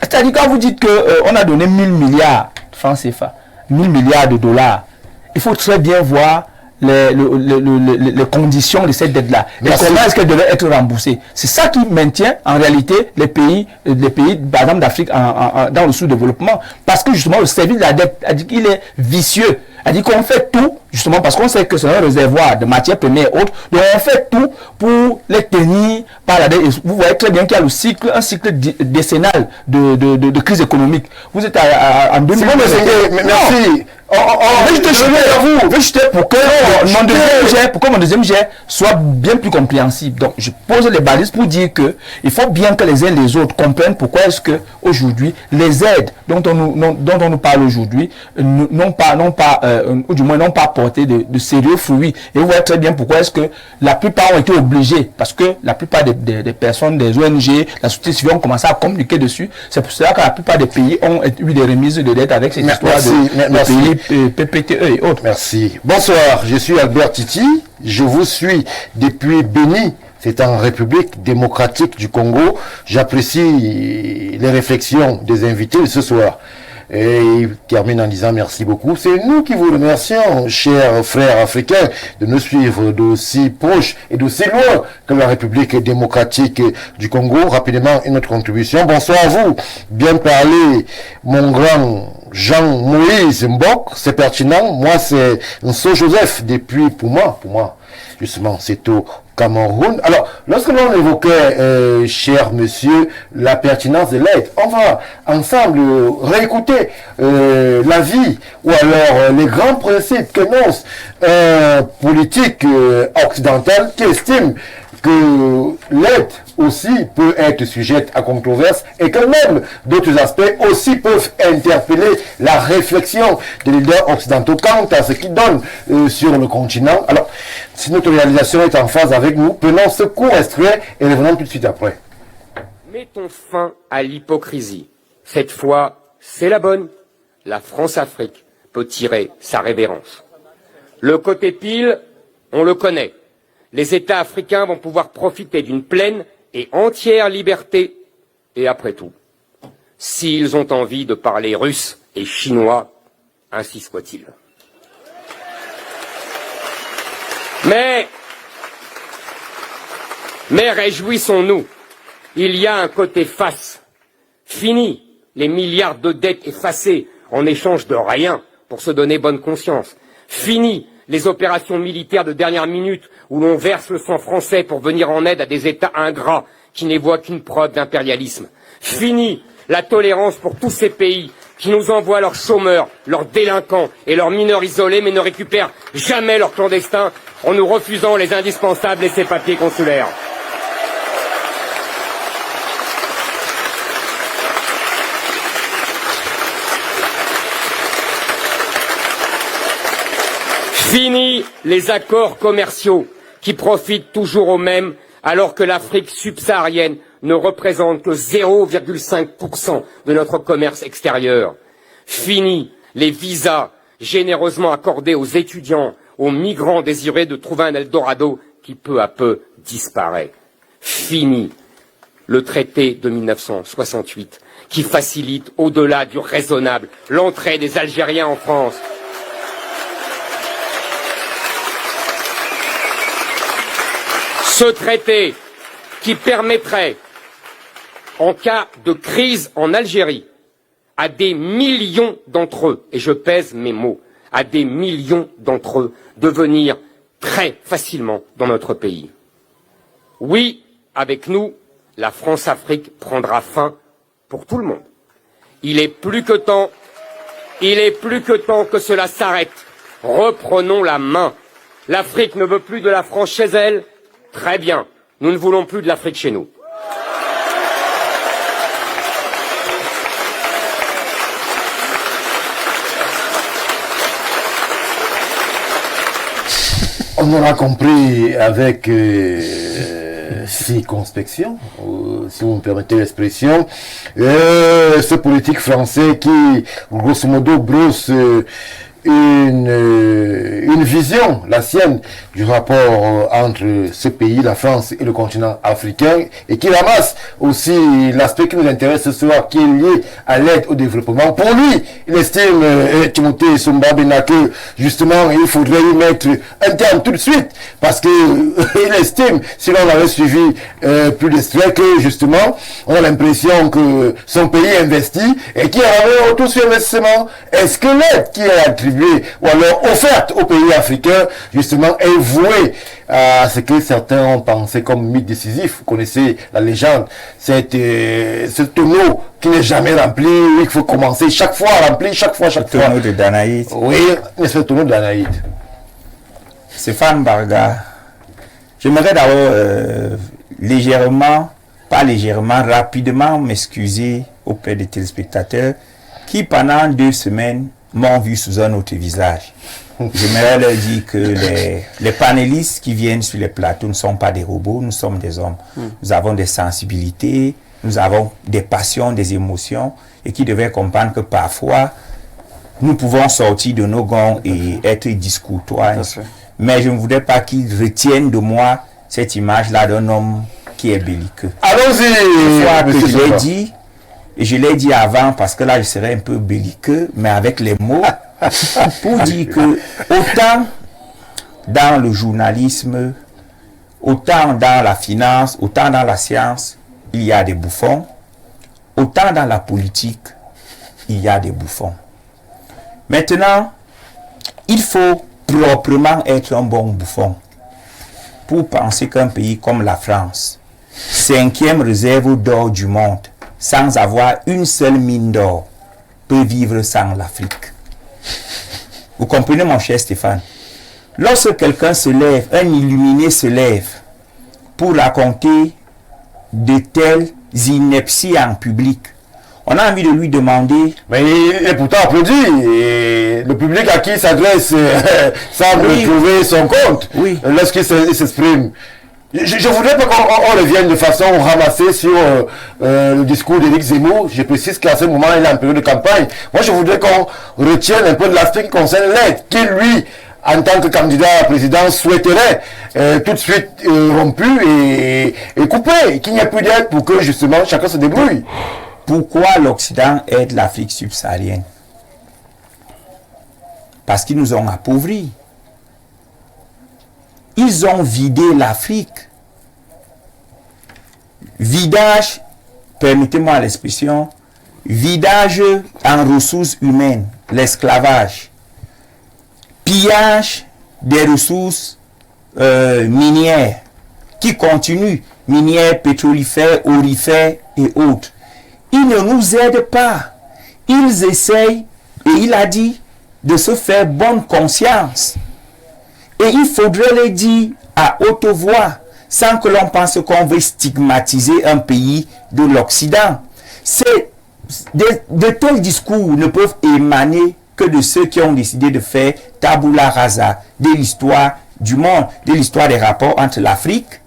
C: C'est-à-dire quand vous dites qu'on a donné 1000 milliards de francs CFA, 1000 milliards de dollars, il faut très bien voir les conditions de cette dette-là. Et comment est-ce qu'elle devait être remboursée. C'est ça qui maintient en réalité les pays par exemple d'Afrique dans le sous-développement. Parce que justement le service de la dette, il est vicieux. Elle dit qu'on fait tout, justement parce qu'on sait que c'est un réservoir de matières premières et autres, donc on fait tout pour les tenir par la dette. Vous voyez très bien qu'il y a un cycle décennal de crise économique. Vous êtes en 2000.
A: Merci.
C: Je vais jeter pour que mon deuxième jet soit bien plus compréhensible. Donc je pose les balises pour dire que il faut bien que les uns et les autres comprennent pourquoi est-ce que aujourd'hui les aides dont on nous parle aujourd'hui n'ont pas porté de sérieux fruits. Et vous voyez très bien pourquoi est-ce que la plupart ont été obligés, parce que la plupart des personnes, des ONG, la société civile ont commencé à communiquer dessus. C'est pour cela que la plupart des pays ont eu des remises de dettes avec cette histoire de pays PPTE et autres.
A: Merci. Bonsoir, je suis Albert Titi. Je vous suis depuis Béni, C'est en République démocratique du Congo. J'apprécie les réflexions des invités de ce soir. Et il termine en disant merci beaucoup. C'est nous qui vous remercions, chers frères africains, de nous suivre d'aussi proche et d'aussi loin que la République démocratique du Congo. Rapidement, une autre contribution. Bonsoir à vous. Bien parlé, mon grand Jean-Moïse Mbok. C'est pertinent. Moi, c'est Nso Joseph depuis, pour moi, justement, c'est au Cameroun. Alors, lorsque l'on évoquait, cher monsieur, la pertinence de l'aide, on va ensemble réécouter l'avis ou alors les grands principes qu'énonce un politique occidental qui estime que l'aide aussi peut être sujette à controverse et que même d'autres aspects aussi peuvent interpeller la réflexion des leaders occidentaux quant à ce qui donne sur le continent. Alors, si notre réalisation est en phase avec nous, prenons ce court extrait et revenons tout de suite après.
F: Mettons fin à l'hypocrisie. Cette fois, c'est la bonne. La France-Afrique peut tirer sa révérence. Le côté pile, on le connaît. Les États africains vont pouvoir profiter d'une pleine et entière liberté. Et après tout, s'ils ont envie de parler russe et chinois, ainsi soit-il. Mais réjouissons-nous, il y a un côté face. Fini les milliards de dettes effacées en échange de rien pour se donner bonne conscience. Fini les opérations militaires de dernière minute où l'on verse le sang français pour venir en aide à des États ingrats qui n'y voient qu'une preuve d'impérialisme. Fini la tolérance pour tous ces pays qui nous envoient leurs chômeurs, leurs délinquants et leurs mineurs isolés mais ne récupèrent jamais leurs clandestins en nous refusant les indispensables et ces papiers consulaires. Fini les accords commerciaux qui profitent toujours aux mêmes alors que l'Afrique subsaharienne ne représente que 0,5% de notre commerce extérieur. Fini les visas généreusement accordés aux étudiants, aux migrants désirés de trouver un Eldorado qui peu à peu disparaît. Fini le traité de 1968 qui facilite au-delà du raisonnable l'entrée des Algériens en France. Ce traité qui permettrait, en cas de crise en Algérie, à des millions d'entre eux, et je pèse mes mots, à des millions d'entre eux, de venir très facilement dans notre pays. Oui, avec nous, la France-Afrique prendra fin pour tout le monde. Il est plus que temps que cela s'arrête. Reprenons la main. L'Afrique ne veut plus de la France chez elle. Très bien. Nous ne voulons plus de l'Afrique chez nous.
A: On aura compris avec circonspection, si vous me permettez l'expression, ce politique français qui, grosso modo, brosse une vision, la sienne, du rapport entre ce pays, la France et le continent africain, et qui ramasse aussi l'aspect qui nous intéresse ce soir, qui est lié à l'aide au développement. Pour lui, il estime, Timothée Somba Bena, que justement, il faudrait y mettre un terme tout de suite, parce que il estime, si l'on avait suivi plus d'extraits, que justement, on a l'impression que son pays investit et qu'il y a un retour sur investissement. Est-ce que l'aide qui est attribuée ou alors offerte aux pays africains, justement, est vouée à ce que certains ont pensé comme mythe décisif? Vous connaissez la légende, ce tonneau qui n'est jamais rempli, il faut commencer chaque fois à remplir, chaque fois.
D: Le tonneau de Danaïd.
A: Oui, c'est le tonneau de Danaïd.
D: Stéphane Barga, j'aimerais d'abord rapidement m'excuser auprès des téléspectateurs qui pendant 2 semaines m'ont vu sous un autre visage. J'aimerais leur dire que les panélistes qui viennent sur les plateaux ne sont pas des robots, nous sommes des hommes. Nous avons des sensibilités, nous avons des passions, des émotions, et qui devaient comprendre que parfois, nous pouvons sortir de nos gonds et être discourtois. Mais je ne voudrais pas qu'ils retiennent de moi cette image-là d'un homme qui est belliqueux.
A: Allons-y,
D: Je l'ai dit, et je l'ai dit avant parce que là je serais un peu belliqueux, mais avec les mots, pour dire que autant dans le journalisme, autant dans la finance, autant dans la science, il y a des bouffons, autant dans la politique, il y a des bouffons. Maintenant, il faut proprement être un bon bouffon pour penser qu'un pays comme la France, 5e réserve d'or du monde, sans avoir une seule mine d'or, peut vivre sans l'Afrique. Vous comprenez, mon cher Stéphane? Lorsque quelqu'un se lève, un illuminé se lève pour raconter de telles inepties en public, on a envie de lui demander...
A: Mais il est pourtant applaudi. Et le public à qui il s'adresse semble trouver son compte lorsqu'il s'exprime. Je voudrais pas qu'on revienne de façon ramassée sur le discours d'Éric Zemmour. Je précise qu'à ce moment, il est en période de campagne. Moi, je voudrais qu'on retienne un peu de l'aspect qui concerne l'aide, qui lui, en tant que candidat à la présidence, souhaiterait tout de suite rompu et coupé, qu'il n'y ait plus d'aide pour que justement chacun se débrouille.
D: Pourquoi l'Occident aide l'Afrique subsaharienne? Parce qu'ils nous ont appauvris. Ils ont vidé l'Afrique. Vidage, permettez-moi l'expression, vidage en ressources humaines, l'esclavage. Pillage des ressources minières qui continuent, minières, pétrolifères, aurifères et autres. Ils ne nous aident pas. Ils essayent, et il a dit, de se faire bonne conscience. Et il faudrait le dire à haute voix, sans que l'on pense qu'on veut stigmatiser un pays de l'Occident. De tels discours ne peuvent émaner que de ceux qui ont décidé de faire tabula rasa de l'histoire du monde, de l'histoire des rapports entre l'Afrique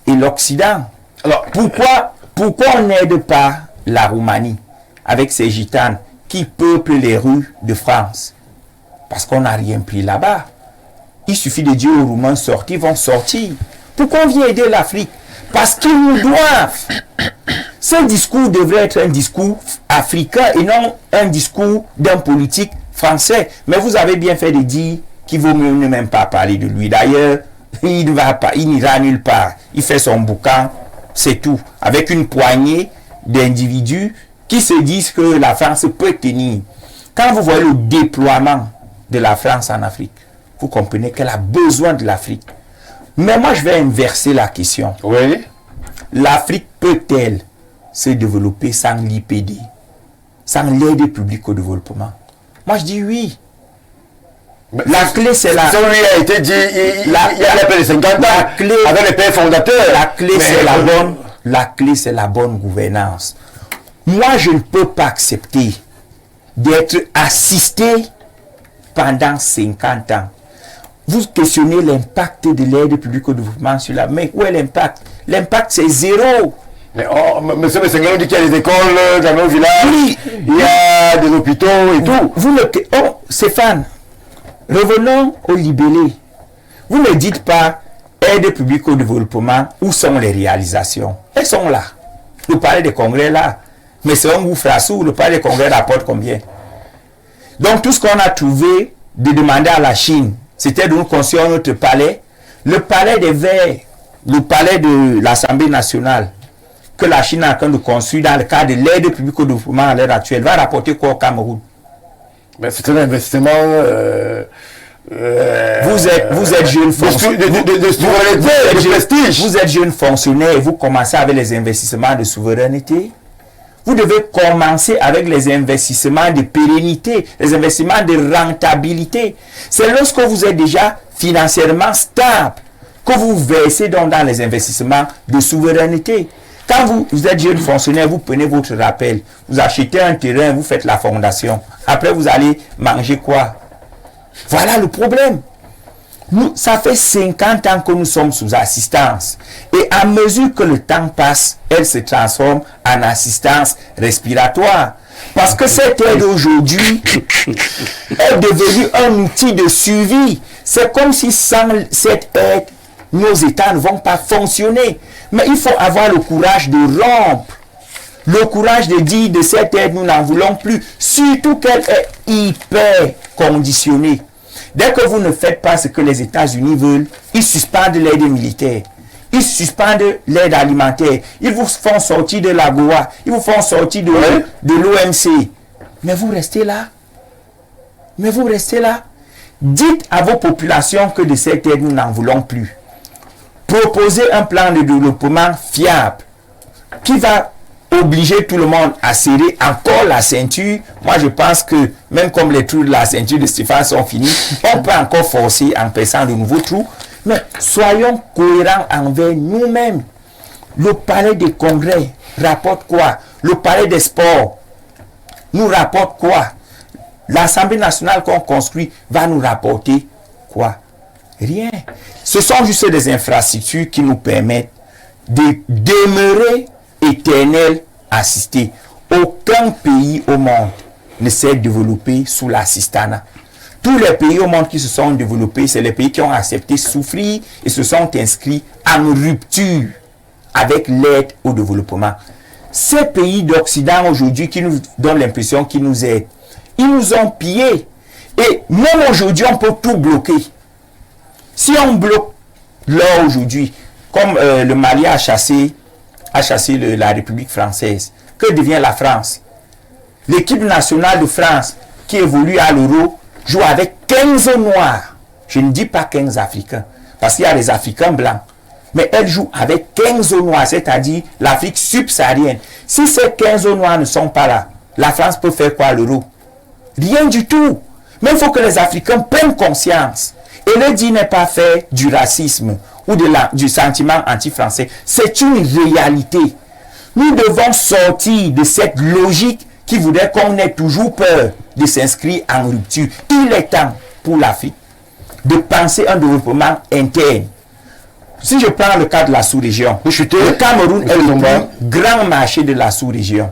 D: et l'Occident. Alors, pourquoi on n'aide pas la Roumanie avec ses gitanes qui peuplent les rues de France? Parce qu'on n'a rien pris là-bas. Il suffit de dire aux Roumains sortir, ils vont sortir. Pourquoi on vient aider l'Afrique? Parce qu'ils nous doivent. Ce discours devrait être un discours africain et non un discours d'un politique français. Mais vous avez bien fait de dire qu'il vaut mieux ne même pas parler de lui. D'ailleurs, il ne va pas, il n'ira nulle part. Il fait son boucan, c'est tout. Avec une poignée d'individus qui se disent que la France peut tenir. Quand vous voyez le déploiement de la France en Afrique, vous comprenez qu'elle a besoin de l'Afrique. Mais moi, je vais inverser la question.
A: Oui.
D: L'Afrique peut-elle se développer sans l'IPD, sans l'aide publique au développement? Moi, je dis oui. Mais la clé, c'est la...
A: Ça lui a été dit, il y a l'appel de 50 ans, avec les pères fondateurs.
D: La clé, c'est la bonne gouvernance. Moi, je ne peux pas accepter d'être assisté pendant 50 ans. Vous questionnez l'impact de l'aide publique au développement sur la... Mais où est l'impact? L'impact, c'est zéro.
A: Mais monsieur le Seigneur dit qu'il y a des écoles dans nos villages, oui. Il y a des hôpitaux et tout.
D: Stéphane, revenons au libellé. Vous ne dites pas aide publique au développement, où sont les réalisations? Elles sont là. Vous parlez des congrès là. Mais c'est un gouffre à sous, le palais des congrès rapporte combien? Donc tout ce qu'on a trouvé de demander à la Chine, c'était de nous construire notre palais. Le palais des Verts, le palais de l'Assemblée nationale, que la Chine est en train de construire dans le cadre de l'aide publique au développement à l'heure actuelle, va rapporter quoi au Cameroun?
A: Mais c'est un investissement...
D: vous êtes jeune fonctionnaire. Vous êtes jeune fonctionnaire et vous commencez avec les investissements de souveraineté. Vous devez commencer avec les investissements de pérennité, les investissements de rentabilité. C'est lorsque vous êtes déjà financièrement stable que vous versez dans les investissements de souveraineté. Quand vous êtes jeune fonctionnaire, vous prenez votre rappel, vous achetez un terrain, vous faites la fondation. Après, vous allez manger quoi? Voilà le problème. Ça fait 50 ans que nous sommes sous assistance. Et à mesure que le temps passe, elle se transforme en assistance respiratoire. Parce que cette aide aujourd'hui est devenue un outil de suivi. C'est comme si sans cette aide, nos États ne vont pas fonctionner. Mais il faut avoir le courage de rompre. Le courage de dire de cette aide, nous n'en voulons plus. Surtout qu'elle est hyper conditionnée. Dès que vous ne faites pas ce que les États-Unis veulent, ils suspendent l'aide militaire. Ils suspendent l'aide alimentaire. Ils vous font sortir de l'AGOA. Ils vous font sortir de l'OMC. Mais vous restez là. Mais vous restez là. Dites à vos populations que de cette aide, nous n'en voulons plus. Proposez un plan de développement fiable qui va obliger tout le monde à serrer encore la ceinture. Moi, je pense que même comme les trous de la ceinture de Stéphane sont finis, on peut encore forcer en perçant de nouveaux trous. Mais soyons cohérents envers nous-mêmes. Le palais des congrès rapporte quoi? Le palais des sports nous rapporte quoi? L'Assemblée nationale qu'on construit va nous rapporter quoi? Rien. Ce sont juste des infrastructures qui nous permettent de demeurer éternels assistés. Aucun pays au monde ne s'est développé sous l'assistanat. Tous les pays au monde qui se sont développés, c'est les pays qui ont accepté souffrir et se sont inscrits en rupture avec l'aide au développement. Ces pays d'Occident aujourd'hui qui nous donnent l'impression qu'ils nous aident, ils nous ont pillés. Et même aujourd'hui, on peut tout bloquer. Si on bloque l'or aujourd'hui, comme le Mali a chassé la République française, que devient la France? L'équipe nationale de France qui évolue à l'euro joue avec 15 noirs. Je ne dis pas 15 Africains, parce qu'il y a les Africains blancs. Mais elle joue avec 15 noirs, c'est-à-dire l'Afrique subsaharienne. Si ces 15 noirs ne sont pas là, la France peut faire quoi à l'euro? Rien du tout. Mais il faut que les Africains prennent conscience. Et le dit n'est pas fait du racisme ou du sentiment anti-français. C'est une réalité. Nous devons sortir de cette logique qui voudrait qu'on ait toujours peur de s'inscrire en rupture. Il est temps pour l'Afrique de penser un développement interne. Si je prends le cas de la sous-région, le Cameroun est le plus grand marché de la sous-région.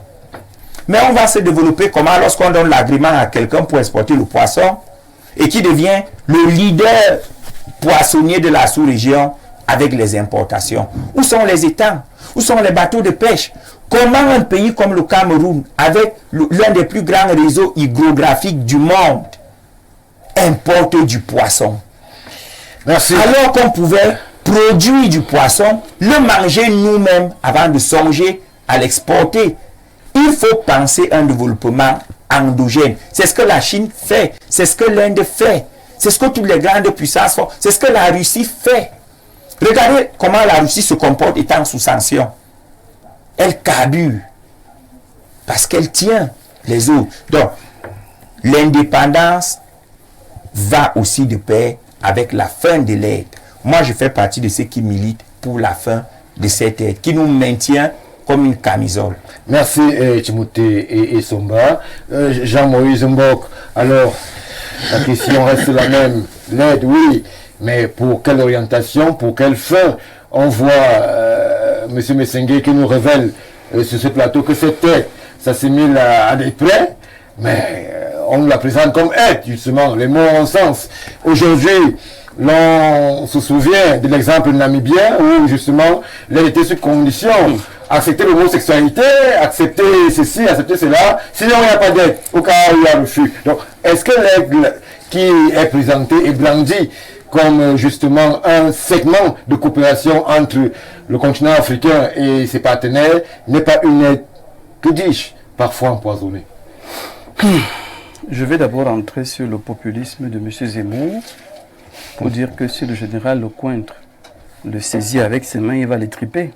D: Mais on va se développer comment lorsqu'on donne l'agrément à quelqu'un pour exporter le poisson et qui devient le leader poissonnier de la sous-région avec les importations. Où sont les étangs? Où sont les bateaux de pêche? Comment un pays comme le Cameroun, avec l'un des plus grands réseaux hydrographiques du monde, importe du poisson?
A: Merci.
D: Alors qu'on pouvait produire du poisson, le manger nous-mêmes avant de songer à l'exporter. Il faut penser un développement endogène. C'est ce que la Chine fait, c'est ce que l'Inde fait, c'est ce que toutes les grandes puissances font, c'est ce que la Russie fait. Regardez comment la Russie se comporte étant sous sanction. Elle carbure parce qu'elle tient les autres. Donc, l'indépendance va aussi de pair avec la fin de l'aide. Moi, je fais partie de ceux qui militent pour la fin de cette aide, qui nous maintient comme une camisole.
A: Merci Timothée et Somba. Jean-Moïse Mbok, alors la question reste la même. L'aide, oui, mais pour quelle orientation, pour quelle fin? On voit M. Messengue qui nous révèle sur ce plateau que cette aide s'assimile à des prêts, mais on nous la présente comme aide, justement, les mots ont sens. Aujourd'hui, l'on se souvient de l'exemple namibien où justement l'aide était sur condition. Accepter l'homosexualité, accepter ceci, accepter cela, sinon il n'y a pas d'aide, au cas où il y a refus. Donc, est-ce que l'aide qui est présentée et brandie comme justement un segment de coopération entre le continent africain et ses partenaires n'est pas une aide, que dis-je, parfois empoisonnée?
E: Je vais d'abord entrer sur le populisme de M. Zemmour pour dire que si le général Lecointre le saisit avec ses mains, il va les triper.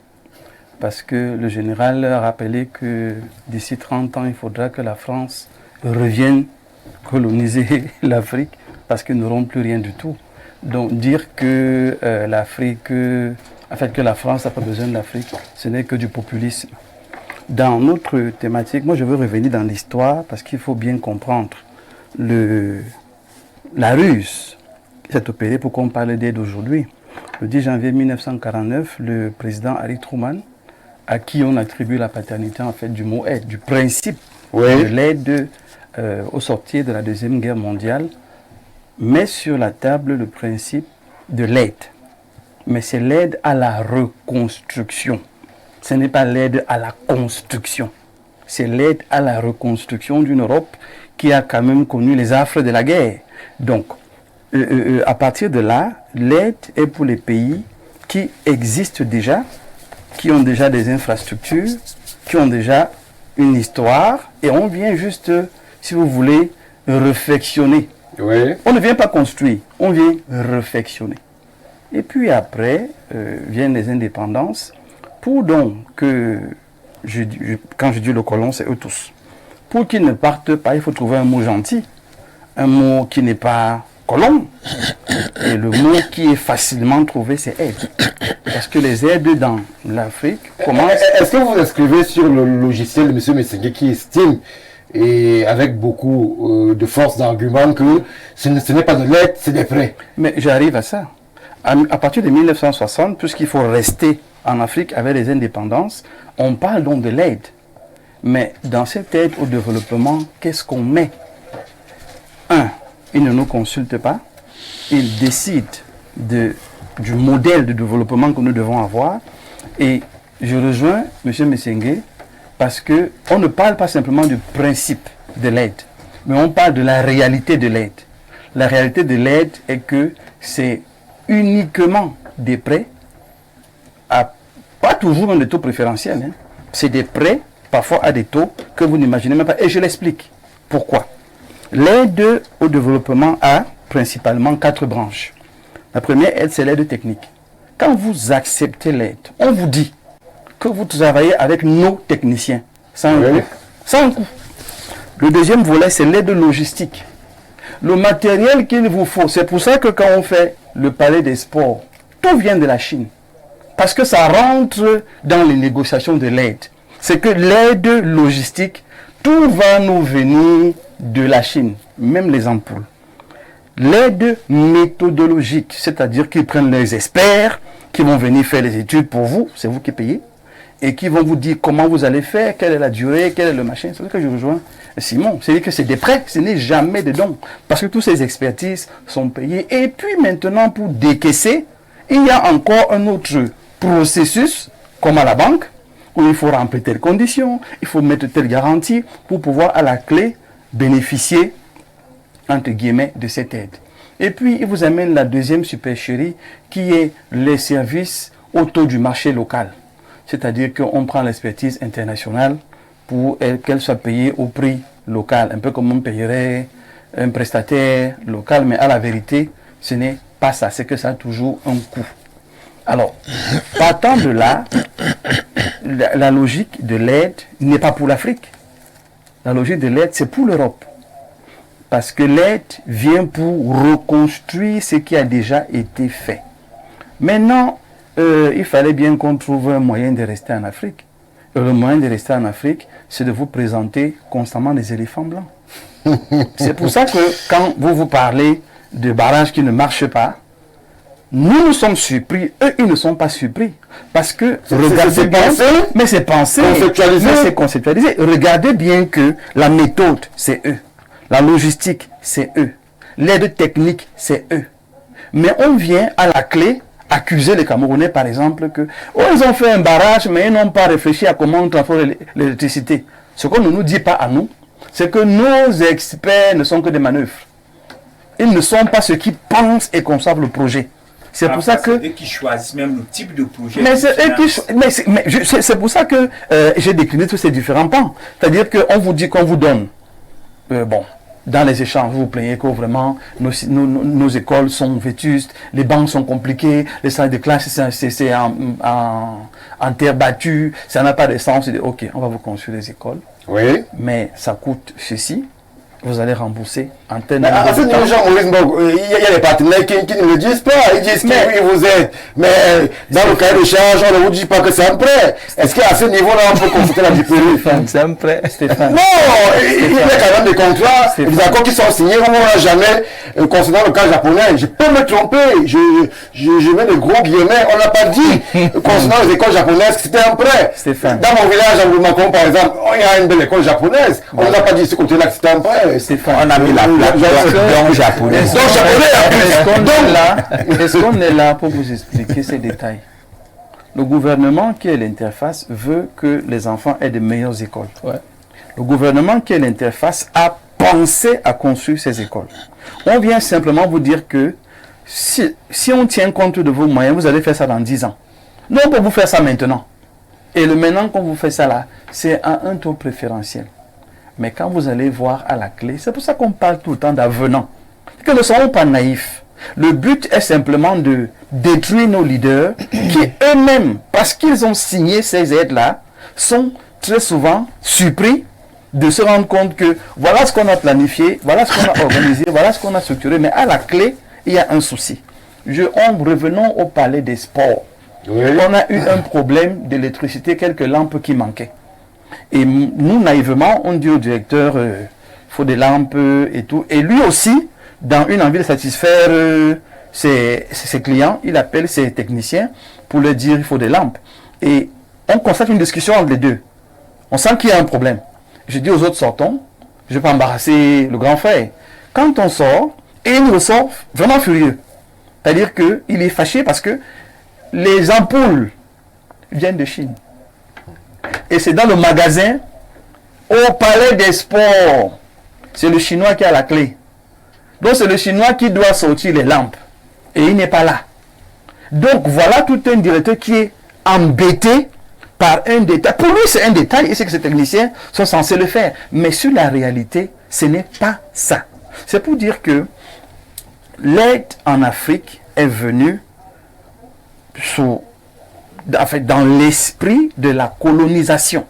E: Parce que le général a rappelé que d'ici 30 ans, il faudra que la France revienne coloniser l'Afrique parce qu'ils n'auront plus rien du tout. Donc dire que que la France n'a pas besoin de l'Afrique, ce n'est que du populisme. Dans notre thématique, moi je veux revenir dans l'histoire parce qu'il faut bien comprendre la ruse qui s'est opérée pour qu'on parle d'aide aujourd'hui. Le 10 janvier 1949, le président Harry Truman, à qui on attribue la paternité en fait du mot aide, du principe de l'aide au sortir de la Deuxième Guerre mondiale, met sur la table le principe de l'aide. mais c'est l'aide à la reconstruction. Ce n'est pas l'aide à la construction. C'est l'aide à la reconstruction d'une Europe qui a quand même connu les affres de la guerre. Donc, à partir de là, l'aide est pour les pays qui existent déjà, qui ont déjà des infrastructures, qui ont déjà une histoire, et on vient juste, si vous voulez, réfectionner.
A: Oui.
E: On ne vient pas construire, on vient réfectionner. Et puis après, viennent les indépendances, pour donc que, quand je dis le colon, c'est eux tous. Pour qu'ils ne partent pas, il faut trouver un mot gentil, un mot qui n'est pas colon. Et le mot qui est facilement trouvé, c'est aide. Parce que les aides dans l'Afrique commencent...
A: Est-ce que vous inscrivez sur le logiciel de M. Messengue qui estime, et avec beaucoup de force d'argument, que ce n'est pas de l'aide, c'est des prêts?
E: Mais j'arrive à ça. À partir de 1960, puisqu'il faut rester en Afrique avec les indépendances, on parle donc de l'aide. Mais dans cette aide au développement, qu'est-ce qu'on met? Ils ne nous consultent pas. Ils décident du modèle de développement que nous devons avoir. Et je rejoins M. Messengue parce qu'on ne parle pas simplement du principe de l'aide, mais on parle de la réalité de l'aide. La réalité de l'aide est que c'est uniquement des prêts, pas toujours des taux préférentiels. Hein. C'est des prêts, parfois à des taux que vous n'imaginez même pas. Et je l'explique. Pourquoi? L'aide au développement a principalement 4 branches. La première aide, c'est l'aide technique. Quand vous acceptez l'aide, on vous dit que vous travaillez avec nos techniciens, sans un coût. Sans un coût. Le deuxième volet, c'est l'aide logistique. Le matériel qu'il vous faut, c'est pour ça que quand on fait le palais des sports, tout vient de la Chine. Parce que ça rentre dans les négociations de l'aide. C'est que l'aide logistique, tout va nous venir de la Chine, même les ampoules. L'aide méthodologique, c'est-à-dire qu'ils prennent les experts qui vont venir faire les études pour vous, c'est vous qui payez, et qui vont vous dire comment vous allez faire, quelle est la durée, quel est le machin. C'est ce que je rejoins Simon. C'est-à-dire que c'est des prêts, ce n'est jamais des dons. Parce que toutes ces expertises sont payées. Et puis maintenant, pour décaisser, il y a encore un autre processus, comme à la banque, où il faut remplir telles conditions, il faut mettre telle garantie pour pouvoir à la clé bénéficier, entre guillemets, de cette aide. Et puis, il vous amène la deuxième supercherie qui est les services autour du marché local. C'est-à-dire qu'on prend l'expertise internationale pour qu'elle soit payée au prix local, un peu comme on payerait un prestataire local, mais à la vérité, ce n'est pas ça, c'est que ça a toujours un coût. Alors, partant de là, la logique de l'aide n'est pas pour l'Afrique. La logique de l'aide, c'est pour l'Europe. Parce que l'aide vient pour reconstruire ce qui a déjà été fait. Maintenant, il fallait bien qu'on trouve un moyen de rester en Afrique. Et le moyen de rester en Afrique, c'est de vous présenter constamment des éléphants blancs. C'est pour ça que quand vous parlez de barrages qui ne marchent pas, nous sommes surpris, eux ils ne sont pas surpris. Parce que, regardez bien, mais c'est pensé, mais c'est conceptualisé. Regardez bien que la méthode, c'est eux. La logistique, c'est eux. L'aide technique, c'est eux. Mais on vient à la clé accuser les Camerounais, par exemple, que ils ont fait un barrage, mais ils n'ont pas réfléchi à comment on transporte l'électricité. Ce qu'on ne nous dit pas à nous, c'est que nos experts ne sont que des manœuvres. Ils ne sont pas ceux qui pensent et conçoivent le projet. C'est pour ça que...
D: C'est eux qui choisissent même le type de projet.
E: Mais c'est pour ça que j'ai décliné tous ces différents pans. C'est-à-dire qu'on vous dit qu'on vous donne. Dans les échanges, vous vous plaignez que vraiment nos écoles sont vétustes, les bancs sont compliqués, les salles de classe c'est en terre battue, ça n'a pas de sens. Ok, on va vous construire des écoles.
A: Oui.
E: Mais ça coûte ceci. Vous allez rembourser en termes
A: à ce niveau, Jean-Maurice Mbog, il y a des partenaires qui ne le disent pas. Ils disent qu'ils vous aident. Mais dans le cahier de charge, on ne vous dit pas que c'est un prêt. Est-ce qu'à ce niveau-là, on peut consulter la différence?
E: C'est un prêt, Stéphane.
A: Non, il y a quand même des contrats, des accords qui sont signés. On n'a jamais, concernant le cas japonais, je peux me tromper. Je mets des gros guillemets. On n'a pas dit, concernant les écoles japonaises, que c'était un prêt.
E: Stéphane.
A: Dans mon village, à Macron, par exemple, il y a une belle école japonaise. On n'a pas dit ce côté-là que c'était un prêt.
E: Stéphane,
D: On a mis la plaque don japonais.
E: Est-ce qu'on est là pour vous expliquer ces détails? Le gouvernement qui est l'interface veut que les enfants aient de meilleures écoles.
C: Ouais.
E: Le gouvernement qui est l'interface a pensé à construire ces écoles. On vient simplement vous dire que si on tient compte de vos moyens, vous allez faire ça dans 10 ans. Non, on peut vous faire ça maintenant. Et le maintenant qu'on vous fait ça là, c'est à un taux préférentiel. Mais quand vous allez voir à la clé, c'est pour ça qu'on parle tout le temps d'avenants. Que ne soyons pas naïfs. Le but est simplement de détruire nos leaders qui eux-mêmes, parce qu'ils ont signé ces aides-là, sont très souvent surpris de se rendre compte que voilà ce qu'on a planifié, voilà ce qu'on a organisé, voilà ce qu'on a structuré, mais à la clé, il y a un souci. Revenons au palais des sports.
A: Oui.
E: On a eu un problème d'électricité, quelques lampes qui manquaient. Et nous, naïvement, on dit au directeur, il faut des lampes et tout. Et lui aussi, dans une envie de satisfaire ses clients, il appelle ses techniciens pour leur dire il faut des lampes. Et on constate une discussion entre les deux. On sent qu'il y a un problème. Je dis aux autres, sortons. Je ne vais pas embarrasser le grand frère. Quand on sort, et il ressort vraiment furieux. C'est-à-dire qu'il est fâché parce que les ampoules viennent de Chine. Et c'est dans le magasin, au palais des sports. C'est le Chinois qui a la clé. Donc c'est le Chinois qui doit sortir les lampes. Et il n'est pas là. Donc voilà tout un directeur qui est embêté par un détail. Pour lui c'est un détail et c'est que ces techniciens sont censés le faire. Mais sur la réalité, ce n'est pas ça. C'est pour dire que l'aide en Afrique est venue dans l'esprit de la colonisation.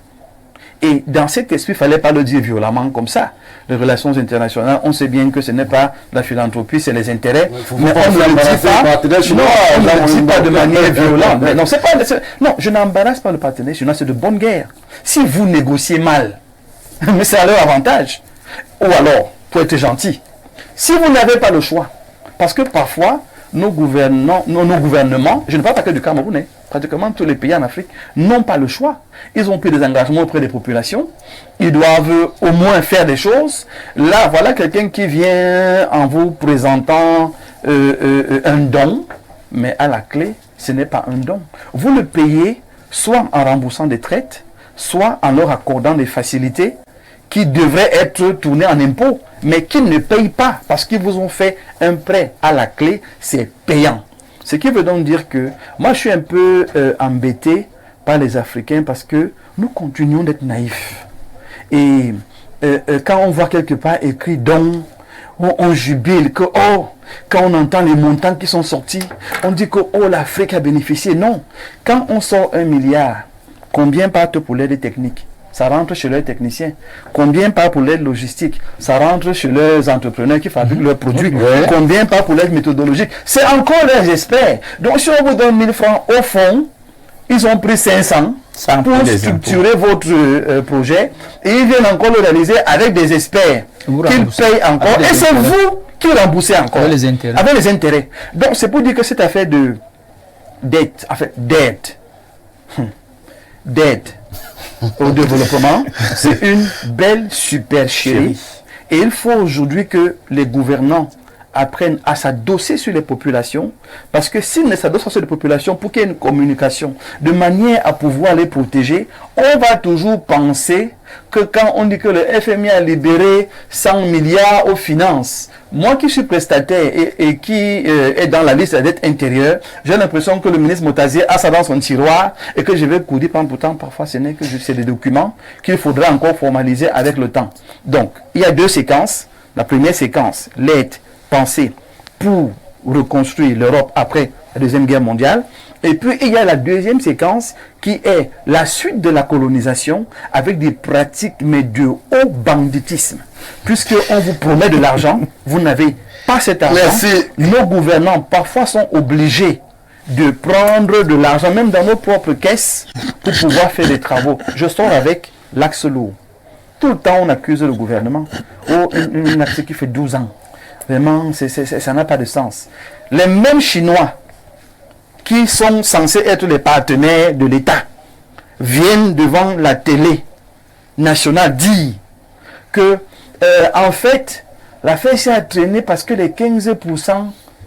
E: Et dans cet esprit, il ne fallait pas le dire violemment comme ça. Les relations internationales, on sait bien que ce n'est pas la philanthropie, c'est les intérêts. Mais on ne le dit pas de manière violente. Mais non, non, je n'embarrasse pas le partenaire chinois, c'est de bonne guerre. Si vous négociez mal, mais c'est à leur avantage. Ou alors, pour être gentil, si vous n'avez pas le choix, parce que parfois, nos gouvernements, je ne parle pas que du Cameroun, hein, pratiquement tous les pays en Afrique, n'ont pas le choix. Ils ont pris des engagements auprès des populations. Ils doivent au moins faire des choses. Là, voilà quelqu'un qui vient en vous présentant un don, mais à la clé, ce n'est pas un don. Vous le payez soit en remboursant des traites, soit en leur accordant des facilités qui devraient être tournées en impôts, mais qui ne payent pas parce qu'ils vous ont fait un prêt à la clé, c'est payant. Ce qui veut donc dire que moi je suis un peu embêté par les Africains parce que nous continuons d'être naïfs. Et quand on voit quelque part écrit don, on jubile que quand on entend les montants qui sont sortis, on dit que l'Afrique a bénéficié. Non, quand on sort 1 milliard, combien partent pour l'aide technique? Ça rentre chez leurs techniciens. Combien part pour l'aide logistique? Ça rentre chez leurs entrepreneurs qui fabriquent leurs produits. Combien part pour l'aide méthodologique? C'est encore leurs experts. Donc si on vous donne 1000 francs, au fond, ils ont pris 500 pour structurer votre projet et ils viennent encore le réaliser avec des experts qu'ils payent encore. Et c'est vous qui remboursez encore. Avec les intérêts. Donc c'est pour dire que cette affaire d'aide au développement, c'est une belle supercherie. Et il faut aujourd'hui que les gouvernants apprennent à s'adosser sur les populations, parce que s'ils ne s'adossent pas sur les populations pour qu'il y ait une communication de manière à pouvoir les protéger, on va toujours penser que quand on dit que le FMI a libéré 100 milliards aux finances, moi qui suis prestataire et qui est dans la liste de la dette intérieure, j'ai l'impression que le ministre Motazier a ça dans son tiroir et que je vais courir, pourtant parfois ce n'est que c'est des documents qu'il faudra encore formaliser avec le temps. Donc, il y a 2 séquences. La première séquence, l'aide pensée pour reconstruire l'Europe après la Deuxième Guerre mondiale. Et puis, il y a la deuxième séquence qui est la suite de la colonisation avec des pratiques, mais de haut banditisme. Puisqu'on vous promet de l'argent, vous n'avez pas cet argent.
A: Merci.
E: Nos gouvernants, parfois, sont obligés de prendre de l'argent, même dans nos propres caisses, pour pouvoir faire des travaux. Je sors avec l'axe lourd. Tout le temps, on accuse le gouvernement. Une axe qui fait 12 ans. Vraiment, ça n'a pas de sens. Les mêmes Chinois qui sont censés être les partenaires de l'État viennent devant la télé nationale dire que en fait, l'affaire s'est traînée parce que les 15%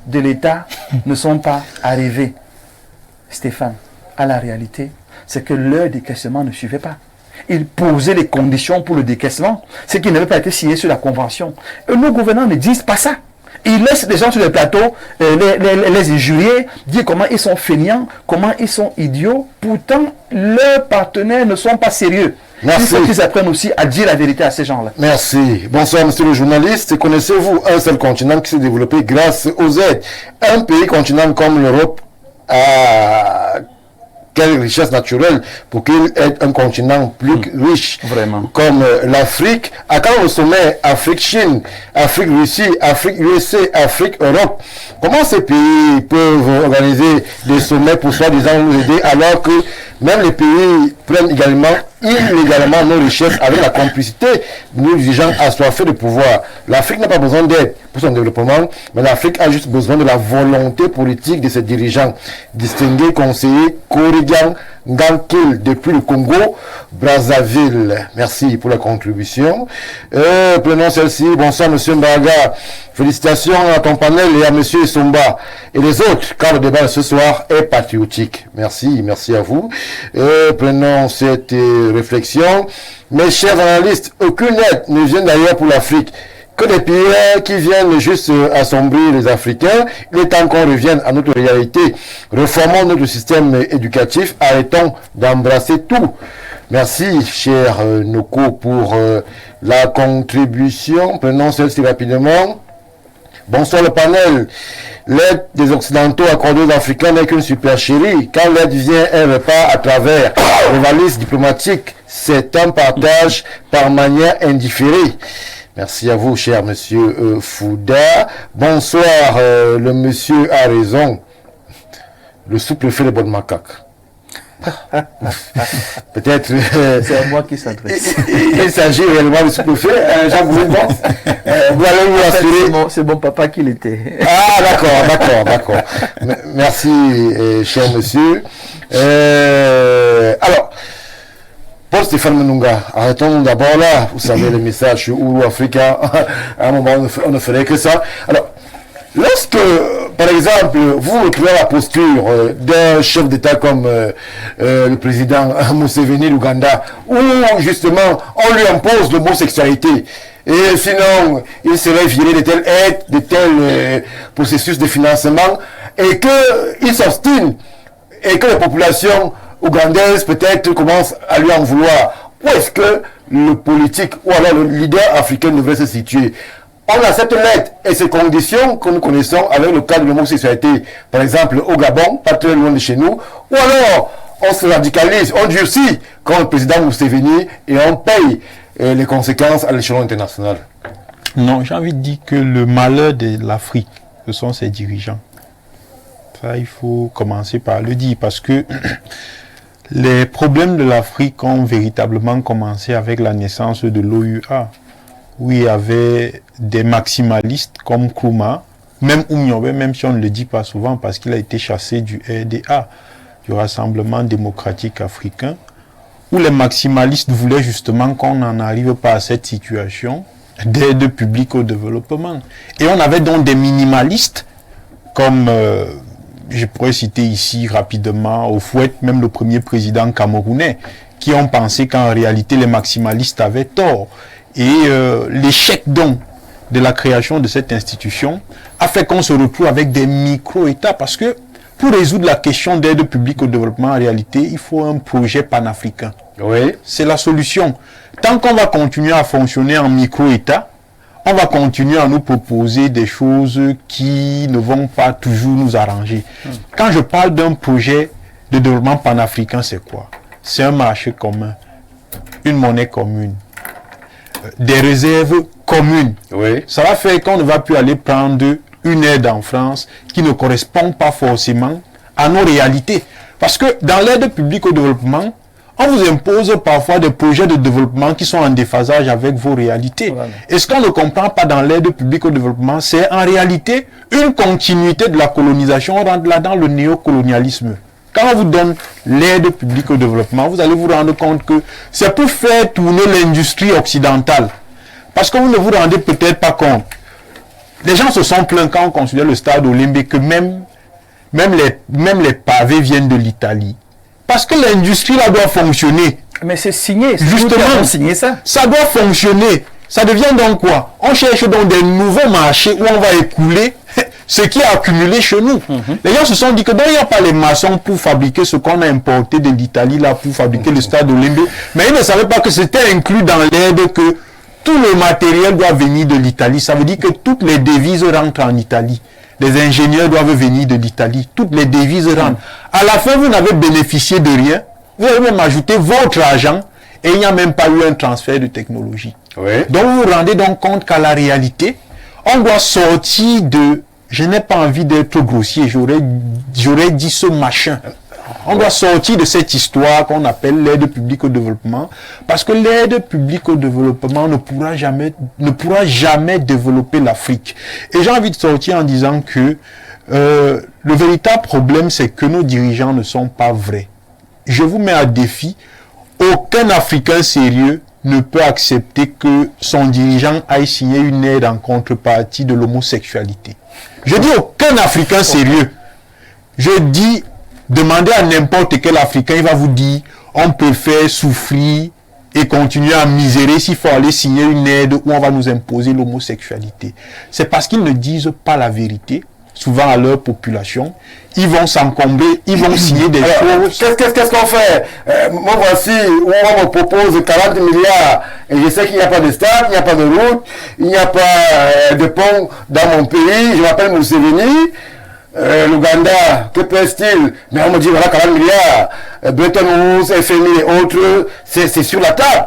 E: de l'État ne sont pas arrivés. Stéphane, à la réalité, c'est que leur décaissement ne suivait pas. Ils posaient les conditions pour le décaissement, ce qui n'avait pas été signé sur la convention. Et nos gouvernants ne disent pas ça. Ils laissent les gens sur le plateau les injurier, dire comment ils sont feignants, comment ils sont idiots. Pourtant, leurs partenaires ne sont pas sérieux.
A: Merci.
E: Il faut qu'ils apprennent aussi à dire la vérité à ces gens-là.
A: Merci. Bonsoir, monsieur le journaliste. Connaissez-vous un seul continent qui s'est développé grâce aux aides? Un pays continent comme l'Europe a quelle richesse naturelle pour qu'il ait un continent plus riche.
E: Vraiment.
A: Comme l'Afrique, à quand le sommet Afrique-Chine, Afrique-Russie, Afrique-USA, Afrique-Europe, comment ces pays peuvent organiser des sommets pour soi-disant nous aider alors que même les pays prennent également illégalement nos richesses avec la complicité de nos dirigeants assoiffés de pouvoir? L'Afrique n'a pas besoin d'aide pour son développement, mais l'Afrique a juste besoin de la volonté politique de ses dirigeants. Distingué conseiller Korigan Ngankil depuis le Congo, Brazzaville. Merci pour la contribution. Prenons celle-ci. Bonsoir, monsieur Mbaga. Félicitations à ton panel et à monsieur Somba et les autres, car le débat de ce soir est patriotique. Merci, merci à vous. Prenons cette réflexion. Mes chers analystes, aucune aide ne vient d'ailleurs pour l'Afrique. Que des pays qui viennent juste assombrir les Africains. Il est temps qu'on revienne à notre réalité. Reformons notre système éducatif. Arrêtons d'embrasser tout. Merci, cher Noko, pour la contribution. Prenons celle-ci rapidement. Bonsoir le panel. L'aide des Occidentaux accordée aux Africains n'est qu'une supercherie. Quand l'aide vient, elle repart à travers les valises diplomatiques. C'est un partage par manière indifférée. Merci à vous, cher monsieur Fouda. Bonsoir, le monsieur a raison. Le sous-préfet de bonne macaque. Peut-être.
E: C'est à moi qui s'adresse.
A: Il s'agit réellement du sous-préfet, Jean Boulevard. Vous allez vous assurer.
E: C'est mon papa qui l'était.
A: Ah, d'accord. Merci, cher monsieur. Alors, Paul Stéphane Menunga, arrêtons d'abord là. Vous savez, le message sur Ouro Africa, à un moment, on ne ferait que ça. Alors, lorsque, par exemple, vous retrouvez la posture d'un chef d'État comme le président Museveni l'Ouganda, où justement on lui impose l'homosexualité, et sinon il serait viré de telle aide, de tel processus de financement, et qu'il s'obstine, et que la population ougandaise peut-être commence à lui en vouloir. Où est-ce que le politique, ou alors le leader africain devrait se situer? On a cette lettre et ces conditions que nous connaissons avec le cas de l'homosexualité, par exemple au Gabon, pas très loin de chez nous, ou alors on se radicalise, on durcit comme le président Museveni et on paye les conséquences à l'échelon international.
B: Non, j'ai envie de dire que le malheur de l'Afrique, ce sont ses dirigeants. Ça, il faut commencer par le dire, parce que les problèmes de l'Afrique ont véritablement commencé avec la naissance de l'OUA, où il y avait des maximalistes comme Nkrumah, même Oumyobé, même si on ne le dit pas souvent parce qu'il a été chassé du RDA, du Rassemblement démocratique africain, où les maximalistes voulaient justement qu'on n'en arrive pas à cette situation d'aide publique au développement. Et on avait donc des minimalistes, comme je pourrais citer ici rapidement Houphouët, même le premier président camerounais, qui ont pensé qu'en réalité les maximalistes avaient tort. Et l'échec donc de la création de cette institution a fait qu'on se retrouve avec des micro-États, parce que pour résoudre la question d'aide publique au développement, en réalité, il faut un projet panafricain.
A: Oui.
B: C'est la solution. Tant qu'on va continuer à fonctionner en micro-État, on va continuer à nous proposer des choses qui ne vont pas toujours nous arranger. Quand je parle d'un projet de développement panafricain, c'est quoi? C'est un marché commun, une monnaie commune, des réserves communes.
A: Oui.
B: Ça va faire qu'on ne va plus aller prendre une aide en France qui ne correspond pas forcément à nos réalités. Parce que dans l'aide publique au développement, on vous impose parfois des projets de développement qui sont en déphasage avec vos réalités. Voilà. Et ce qu'on ne comprend pas dans l'aide publique au développement, c'est en réalité une continuité de la colonisation. On rentre là dans le néocolonialisme. Quand on vous donne l'aide publique au développement, vous allez vous rendre compte que c'est pour faire tourner l'industrie occidentale. Parce que vous ne vous rendez peut-être pas compte. Les gens se sont plaints quand on considère le stade olympique que même les pavés viennent de l'Italie. Parce que l'industrie là doit fonctionner.
E: Mais c'est signé.
B: Justement,
E: signé ça.
B: Ça doit fonctionner. Ça devient donc quoi? On cherche donc des nouveaux marchés où on va écouler ce qui est accumulé chez nous. Les gens se sont dit que il n'y a pas les maçons pour fabriquer ce qu'on a importé de l'Italie là pour fabriquer le stade olympique. Mais ils ne savaient pas que c'était inclus dans l'aide que tout le matériel doit venir de l'Italie. Ça veut dire que toutes les devises rentrent en Italie. Les ingénieurs doivent venir de l'Italie. Toutes les devises rentrent. À la fin, vous n'avez bénéficié de rien. Vous avez même ajouté votre argent et il n'y a même pas eu un transfert de technologie.
A: Oui.
B: Donc vous vous rendez donc compte qu'à la réalité, on doit sortir de... Je n'ai pas envie d'être grossier, j'aurais dit ce machin. On doit sortir de cette histoire qu'on appelle l'aide publique au développement, parce que l'aide publique au développement ne pourra jamais développer l'Afrique. Et j'ai envie de sortir en disant que le véritable problème, c'est que nos dirigeants ne sont pas vrais. Je vous mets à défi, aucun Africain sérieux ne peut accepter que son dirigeant aille signer une aide en contrepartie de l'homosexualité. Je dis aucun Africain sérieux. Je dis, demandez à n'importe quel Africain, il va vous dire, on peut faire souffrir et continuer à misérer s'il faut aller signer une aide où on va nous imposer l'homosexualité. C'est parce qu'ils ne disent pas la vérité, souvent à leur population. Ils vont s'encombrer, ils vont signer des choses.
A: Qu'est-ce qu'on fait? Moi, voici où on me propose 40 milliards et je sais qu'il n'y a pas de stade, il n'y a pas de route, il n'y a pas de pont dans mon pays. Je m'appelle Museveni. L'Ouganda, que pèse-t-il? Mais on me dit, voilà, 40 milliards. Bretton Woods, FMI et autres, c'est sur la table.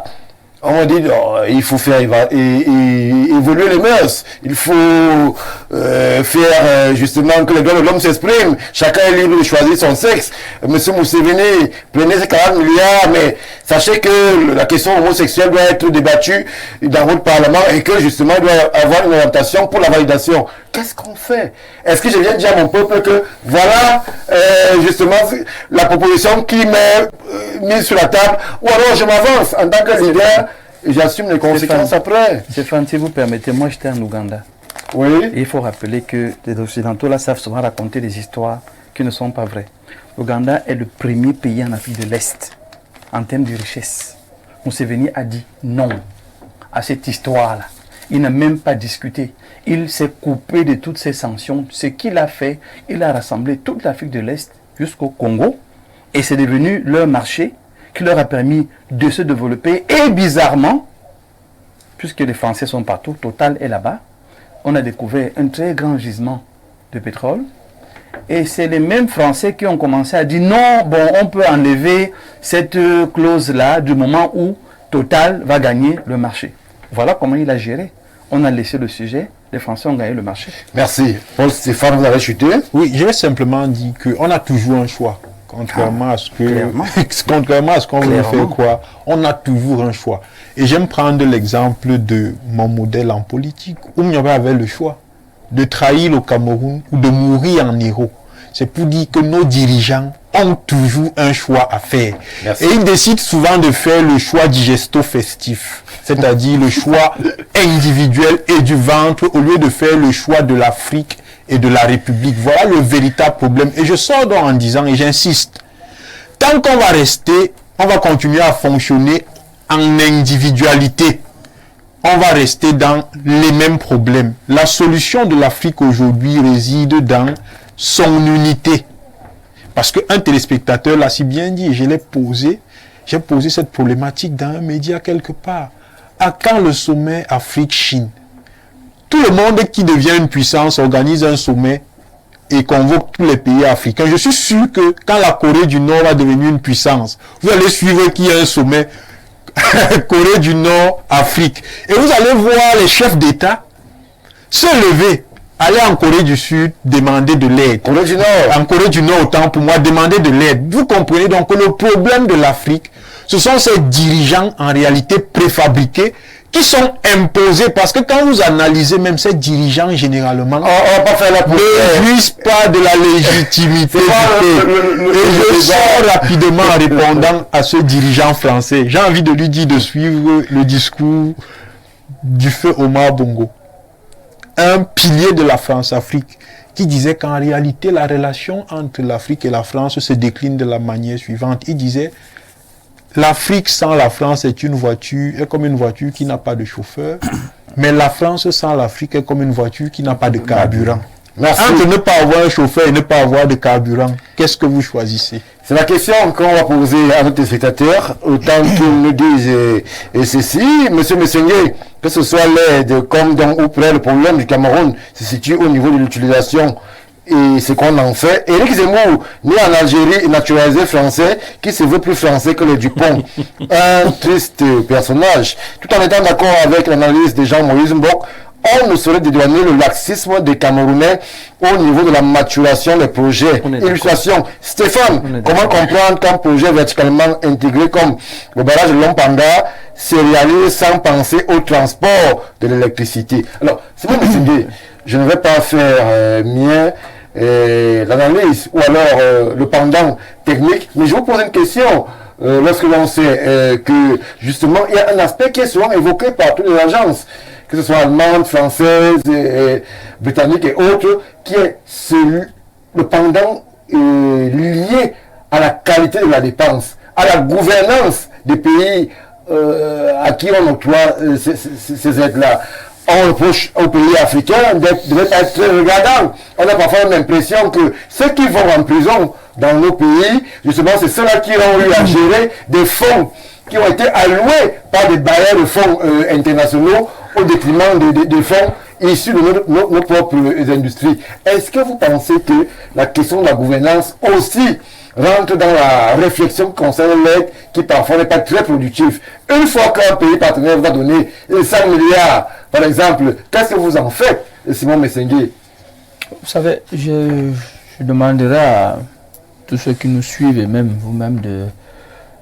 A: On me dit, oh, il faut faire évoluer les mœurs. Il faut faire justement que les droits de l'homme s'expriment. Chacun est libre de choisir son sexe. Monsieur Museveni, prenez ces 40 milliards, mais sachez que la question homosexuelle doit être débattue dans votre parlement et que justement il doit avoir une orientation pour la validation. Qu'est-ce qu'on fait? Est-ce que je viens dire à mon peuple que voilà justement la proposition qui m'est mise sur la table, ou alors je m'avance en tant que leader et j'assume les conséquences après?
E: Stéphane, si vous permettez, moi j'étais en Ouganda.
A: Oui.
E: Et il faut rappeler que les Occidentaux là savent souvent raconter des histoires qui ne sont pas vraies. L'Ouganda est le premier pays en Afrique de l'Est en termes de richesse. Museveni a dit non à cette histoire-là. Il n'a même pas discuté. Il s'est coupé de toutes ces sanctions. Ce qu'il a fait, il a rassemblé toute l'Afrique de l'Est jusqu'au Congo. Et c'est devenu leur marché qui leur a permis de se développer. Et bizarrement, puisque les Français sont partout, Total est là-bas, on a découvert un très grand gisement de pétrole. Et c'est les mêmes Français qui ont commencé à dire non, bon, on peut enlever cette clause-là du moment où Total va gagner le marché. Voilà comment il a géré. On a laissé le sujet, les Français ont gagné le marché.
A: Merci. Paul Stéphane, vous avez chuté?
B: Oui, je vais simplement dire qu'on a toujours un choix. Contrairement à ce qu'on veut faire croire, on a toujours un choix. Et j'aime prendre l'exemple de mon modèle en politique, où Mnyaba avait le choix de trahir le Cameroun ou de mourir en héros. C'est pour dire que nos dirigeants ont toujours un choix à faire.
A: Merci.
B: Et ils décident souvent de faire le choix digesto-festif, c'est-à-dire le choix individuel et du ventre, au lieu de faire le choix de l'Afrique et de la République. Voilà le véritable problème. Et je sors donc en disant, et j'insiste, tant qu'on va rester, on va continuer à fonctionner en individualité. On va rester dans les mêmes problèmes. La solution de l'Afrique aujourd'hui réside dans son unité. Parce qu'un téléspectateur l'a si bien dit, j'ai posé cette problématique dans un média quelque part. À quand le sommet Afrique-Chine? Tout le monde qui devient une puissance organise un sommet et convoque tous les pays africains. Je suis sûr que quand la Corée du Nord va devenir une puissance, vous allez suivre qu'il y a un sommet Corée du Nord, Afrique. Et vous allez voir les chefs d'État se lever, aller en Corée du Sud, demander de l'aide.
A: Corée du Nord.
B: En Corée du Nord, autant pour moi, demander de l'aide. Vous comprenez donc que le problème de l'Afrique, ce sont ces dirigeants en réalité préfabriqués qui sont imposés, parce que quand vous analysez même ces dirigeants généralement, ne jouissent pas de la légitimité. Et je sors rapidement en répondant à ce dirigeant français. J'ai envie de lui dire de suivre le discours du feu Omar Bongo, un pilier de la France-Afrique, qui disait qu'en réalité, la relation entre l'Afrique et la France se décline de la manière suivante. Il disait, l'Afrique sans la France est comme une voiture qui n'a pas de chauffeur, mais la France sans l'Afrique est comme une voiture qui n'a pas de carburant.
A: Merci.
B: Entre ne pas avoir un chauffeur et ne pas avoir de carburant, qu'est-ce que vous choisissez?
A: C'est la question qu'on va poser à notre spectateur, autant qu'ils nous disent ceci. Monsieur Messengue, que ce soit l'aide comme dans ou près, le problème du Cameroun se situe au niveau de l'utilisation et ce qu'on en fait. Éric Zemmour, né en Algérie et naturalisé français, qui se veut plus français que les Dupont. Un triste personnage. Tout en étant d'accord avec l'analyse de Jean-Moïse Mbok, on ne saurait dédouaner le laxisme des Camerounais au niveau de la maturation des projets. Illustration. Stéphane, comment comprendre qu'un projet verticalement intégré comme le barrage de Lompanda se réalise sans penser au transport de l'électricité? Alors, c'est mon idée. Je ne vais pas faire mien l'analyse ou alors le pendant technique, mais je vous pose une question. Lorsque l'on sait que justement il y a un aspect qui est souvent évoqué par toutes les agences, que ce soit allemandes, françaises, britanniques et autres, qui est le pendant lié à la qualité de la dépense, à la gouvernance des pays à qui on octroie ces aides-là. On reproche aux pays africains d'être très regardants. On a parfois l'impression que ceux qui vont en prison dans nos pays, justement, c'est ceux-là qui ont eu à gérer des fonds qui ont été alloués par des bailleurs de fonds internationaux au détriment des fonds issus de nos propres industries. Est-ce que vous pensez que la question de la gouvernance aussi rentre dans la réflexion qui concerne l'aide qui parfois n'est pas très productive? Une fois qu'un pays partenaire va donner 5 milliards, par exemple, qu'est-ce que vous en faites, Simon Messengue?
C: Vous savez, je demanderai à tous ceux qui nous suivent et même vous-même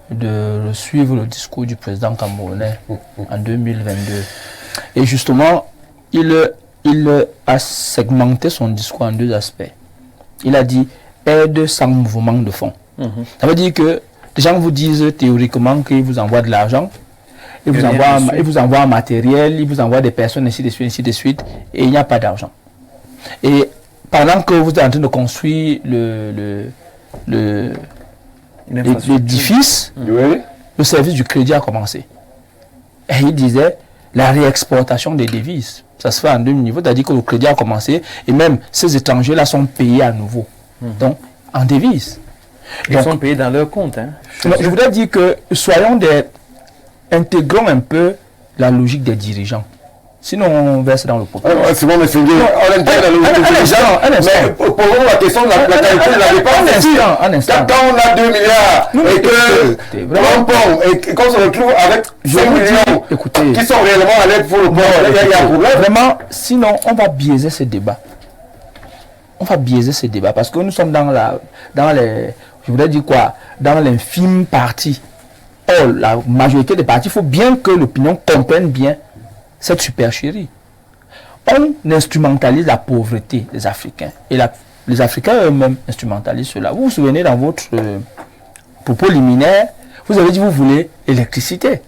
C: de suivre le discours du président camerounais en 2022. Et justement, il a segmenté son discours en deux aspects. Il a dit aide sans mouvement de fonds. Ça veut dire que les gens vous disent théoriquement qu'ils vous envoient de l'argent, ils vous envoient un matériel, ils vous envoient des personnes, ainsi de suite, et il n'y a pas d'argent. Et pendant que vous êtes en train de construire l'édifice, le service du crédit a commencé. Et il disait la réexportation des devises. Ça se fait en deux niveaux, c'est-à-dire que le crédit a commencé et même ces étrangers-là sont payés à nouveau. Donc, en devises.
E: Ils sont payés dans leur compte. Hein.
C: Je voudrais dire que intégrons un peu la logique des dirigeants. Sinon, on verse dans le pot.
A: C'est bon, mais c'est bien. On intègre la logique des dirigeants. Mais posons la question de la qualité de la dépense.
C: Un instant.
A: Quand on a 2 milliards et que et qu'on se retrouve avec 5 millions qui sont réellement à l'aide pour le port, il y a un problème.
C: Vraiment, sinon, on va biaiser ce débat. Parce que nous sommes dans les, je voudrais dire quoi, dans l'infime partie. Or, la majorité des partis, il faut bien que l'opinion comprenne bien cette supercherie. On instrumentalise la pauvreté des Africains. Et les Africains eux-mêmes instrumentalisent cela. Vous vous souvenez dans votre propos liminaire, vous avez dit que vous voulez l'électricité.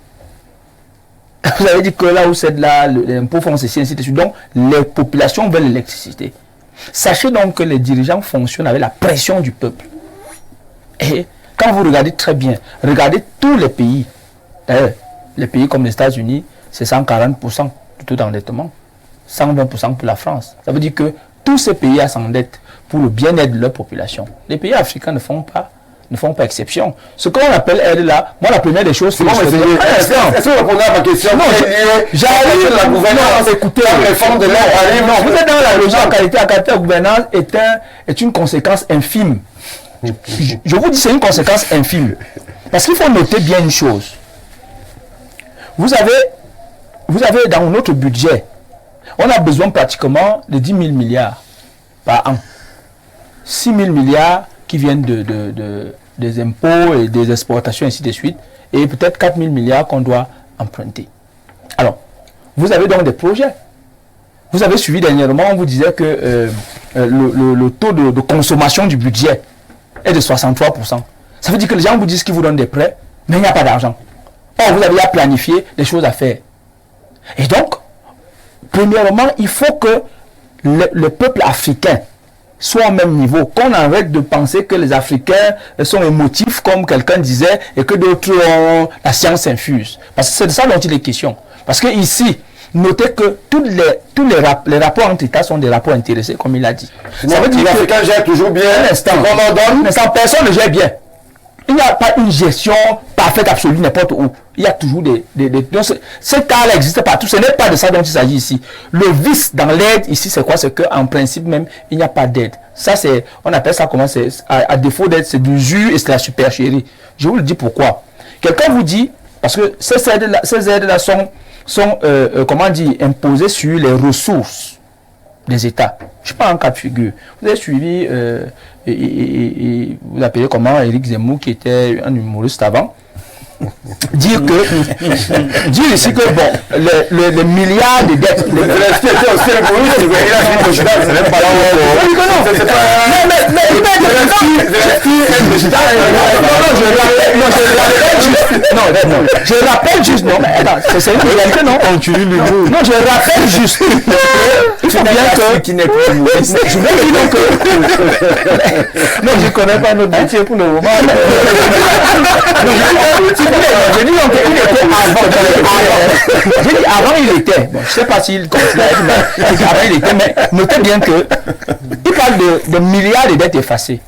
C: Vous avez dit que là où c'est là, l'impôt font ceci, ainsi de suite. Donc, les populations veulent l'électricité. Sachez donc que les dirigeants fonctionnent avec la pression du peuple. Et quand vous regardez très bien, regardez tous les pays. D'ailleurs, les pays comme les États-Unis, c'est 140% du taux d'endettement, 120% pour la France. Ça veut dire que tous ces pays s'endettent pour le bien-être de leur population. Les pays africains ne font pas exception. Ce qu'on appelle aide là, moi la première des choses, c'est...
A: Est-ce que vous répondez à ma question?
C: Non, j'arrive
A: la gouvernance,
C: écoutez,
A: la réforme de l'aide arrive.
C: Non, vous êtes dans la logique en qualité. La qualité de gouvernance est une conséquence infime. Je vous dis, c'est une conséquence infime. Parce qu'il faut noter bien une chose. Vous avez dans notre budget, on a besoin pratiquement de 10 000 milliards par an. 6 000 milliards qui viennent des impôts et des exportations, ainsi de suite, et peut-être 4 000 milliards qu'on doit emprunter. Alors, vous avez donc des projets. Vous avez suivi dernièrement, on vous disait que le taux de consommation du budget est de 63%. Ça veut dire que les gens vous disent qu'ils vous donnent des prêts, mais il n'y a pas d'argent. Or, vous avez à planifier des choses à faire. Et donc, premièrement, il faut que le peuple africain soit au même niveau, qu'on arrête de penser que les Africains sont émotifs, comme quelqu'un disait, et que d'autres ont la science infuse. Parce que c'est de ça dont il est question. Parce que ici, notez que tous les rapports entre États sont des rapports intéressés, comme il a dit.
A: Ça veut dire que les Africains gèrent toujours bien.
C: Un instant, personne ne gère bien. Il n'y a pas une gestion parfaite, absolue, n'importe où. Il y a toujours ce cas-là existe partout. Ce n'est pas de ça dont il s'agit ici. Le vice dans l'aide, ici, c'est quoi? C'est qu'en principe même, il n'y a pas d'aide. Ça, c'est, on appelle ça comment? C'est, à défaut d'aide, c'est du jus et c'est la supercherie. Je vous le dis pourquoi. Quelqu'un vous dit, parce que ces aides-là sont comment dire, imposées sur les ressources des États. Je prends un cas de figure. Vous avez suivi, vous l'appelez comment, Éric Zemmour, qui était un humoriste avant, dire ici que bon, les milliards de dettes. Je rappelle juste, non, mais attends, c'est une réalité, non? Non, je rappelle juste. Il faut bien que. Qui n'est pas humoriste. Je veux dire donc que. Non, je ne connais pas notre métier pour le moment. Je dis donc qu'il était avant. J'ai dit avant il était. Bon, je ne sais pas s'il continue, mais avant il était. Mais notez bien que il parle de milliards de dettes effacées.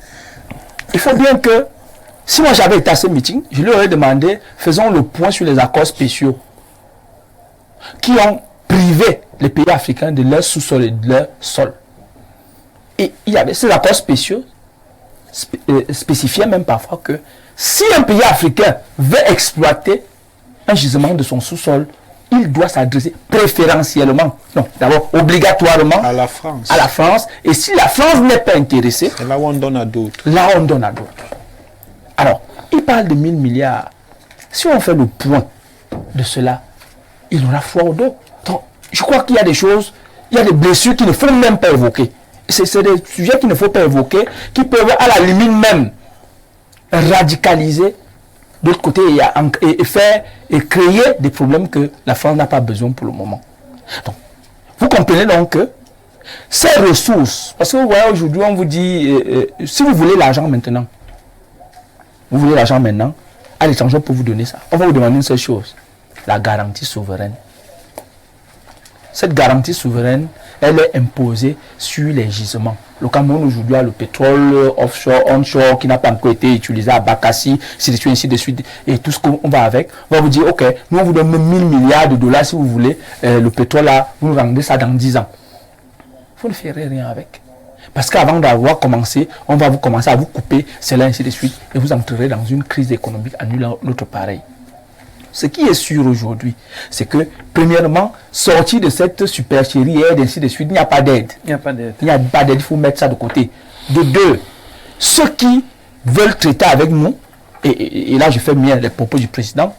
C: Il faut bien que, si moi j'avais été à ce meeting, je lui aurais demandé, faisons le point sur les accords spéciaux qui ont privé les pays africains de leur sous-sol et de leur sol. Et il y avait ces accords spéciaux spécifiaient même parfois que si un pays africain veut exploiter un gisement de son sous-sol, il doit s'adresser préférentiellement, non, d'abord obligatoirement
B: à la France.
C: À la France. Et si la France n'est pas intéressée,
B: c'est là où on donne à d'autres.
C: Là, on donne à d'autres. Alors, il parle de 1000 milliards. Si on fait le point de cela, il aura froid au dos. Donc, je crois qu'il y a des choses, il y a des blessures qu'il ne faut même pas évoquer. C'est des sujets qu'il ne faut pas évoquer, qui peuvent à la limite même radicaliser de l'autre côté et faire et créer des problèmes que la France n'a pas besoin pour le moment. Donc, vous comprenez donc que ces ressources, parce que vous voyez aujourd'hui on vous dit si vous voulez l'argent maintenant, à l'étranger pour vous donner ça, on va vous demander une seule chose, la garantie souveraine. Cette garantie souveraine, elle est imposée sur les gisements. Le Cameroun aujourd'hui a le pétrole offshore, onshore, qui n'a pas encore été utilisé à Bakassi, ainsi de suite, et tout ce qu'on va avec. On va vous dire, ok, nous on vous donne 1000 milliards de dollars si vous voulez, le pétrole là, vous nous vendez ça dans 10 ans. Vous ne ferez rien avec. Parce qu'avant d'avoir commencé, on va vous commencer à vous couper, cela ainsi de suite, et vous entrerez dans une crise économique à nul autre pareil. Ce qui est sûr aujourd'hui, c'est que, premièrement, sortir de cette supercherie aide, ainsi de suite, il n'y a pas d'aide. Il n'y a pas d'aide, il faut mettre ça de côté. De deux, ceux qui veulent traiter avec nous, et là je fais bien les propos du président,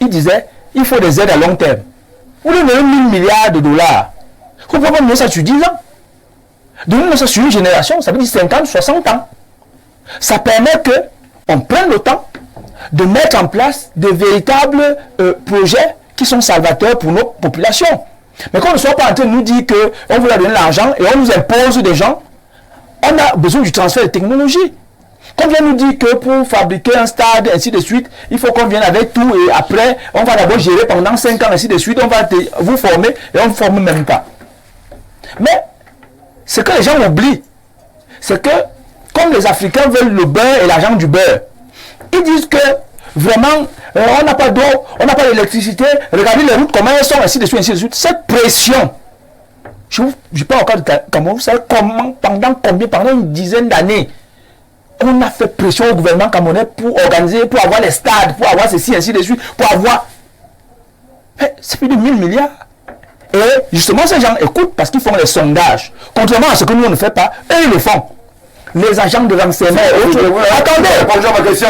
C: il disait, il faut des aides à long terme. Vous donnez 1000 milliards de dollars. Vous pouvez pas donner ça sur 10 ans. Donnez-nous ça sur une génération, ça veut dire 50, 60 ans. Ça permet qu'on prenne le temps de mettre en place de véritables projets qui sont salvateurs pour nos populations. Mais qu'on ne soit pas en train de nous dire qu'on vous a donné l'argent et on nous impose des gens, on a besoin du transfert de technologie. Qu'on vient nous dire que pour fabriquer un stade, ainsi de suite, il faut qu'on vienne avec tout et après, on va d'abord gérer pendant 5 ans, ainsi de suite, on va vous former et on ne vous forme même pas. Mais ce que les gens oublient, c'est que comme les Africains veulent le beurre et l'argent du beurre, ils disent que vraiment, on n'a pas d'eau, on n'a pas d'électricité, regardez les routes, comment elles sont, ainsi de suite, ainsi de suite. Cette pression, je parle encore de Cameroun, vous savez comment, pendant une dizaine d'années, on a fait pression au gouvernement camerounais pour organiser, pour avoir les stades, pour avoir ceci, ainsi de suite, pour avoir... C'est plus de 1000 milliards. Et justement, ces gens écoutent parce qu'ils font les sondages. Contrairement à ce que nous, on ne fait pas, eux, ils le font. Les agents de renseignement et autres. Attendez,
A: bonjour, ma question.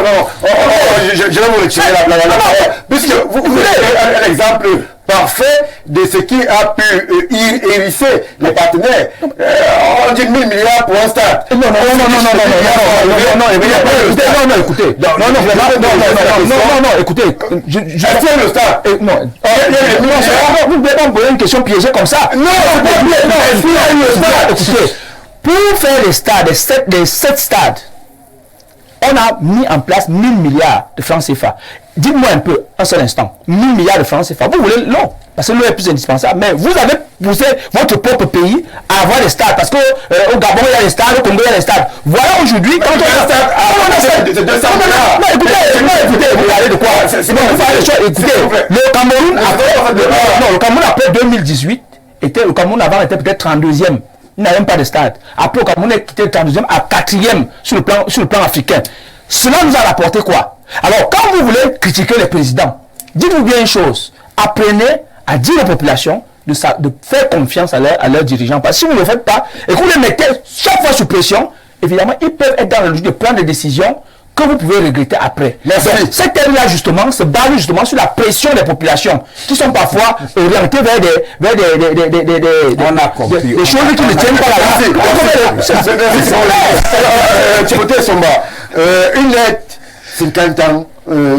A: Je vais vous retirer la parole. Puisque vous voulez un exemple parfait de ce qui a pu hérisser les partenaires. On dit 1000 milliards pour un stade.
G: Non, écoutez. Écoutez. Je
A: fais le stade.
G: Non, vous ne pouvez pas me poser une question piégée comme ça.
A: Non,
G: écoutez, pour faire les stades, les 7 stades, on a mis en place 1000 milliards de francs CFA. Dites-moi un peu, un seul instant, 1000 milliards de francs CFA. Vous voulez l'eau, parce que l'eau est plus indispensable, mais vous avez poussé votre propre pays à avoir des stades, parce que au Gabon il y a des stades, au Congo il y a des stades. Voilà aujourd'hui, quand on a un stade, non, écoutez, vous parlez de quoi? Écoutez, le Cameroun après 2018, le Cameroun avant était peut-être 32e. Il n'a même pas de stade. Après, le Cameroun est quitté 32e à 4e sur le plan africain. Cela nous a rapporté quoi? Alors, quand vous voulez critiquer les présidents, dites-vous bien une chose. Apprenez à dire aux populations de faire confiance à leurs dirigeants. Parce que si vous ne le faites pas, et que vous les mettez chaque fois sous pression, évidemment, ils peuvent être dans le logique de prendre des décisions que vous pouvez regretter après. Donc, cette aide-là, justement, se base justement sur la pression des populations qui sont parfois orientées vers des choses qui ne tiennent pas la
A: Timothée Somba, une lettre, 50 ans,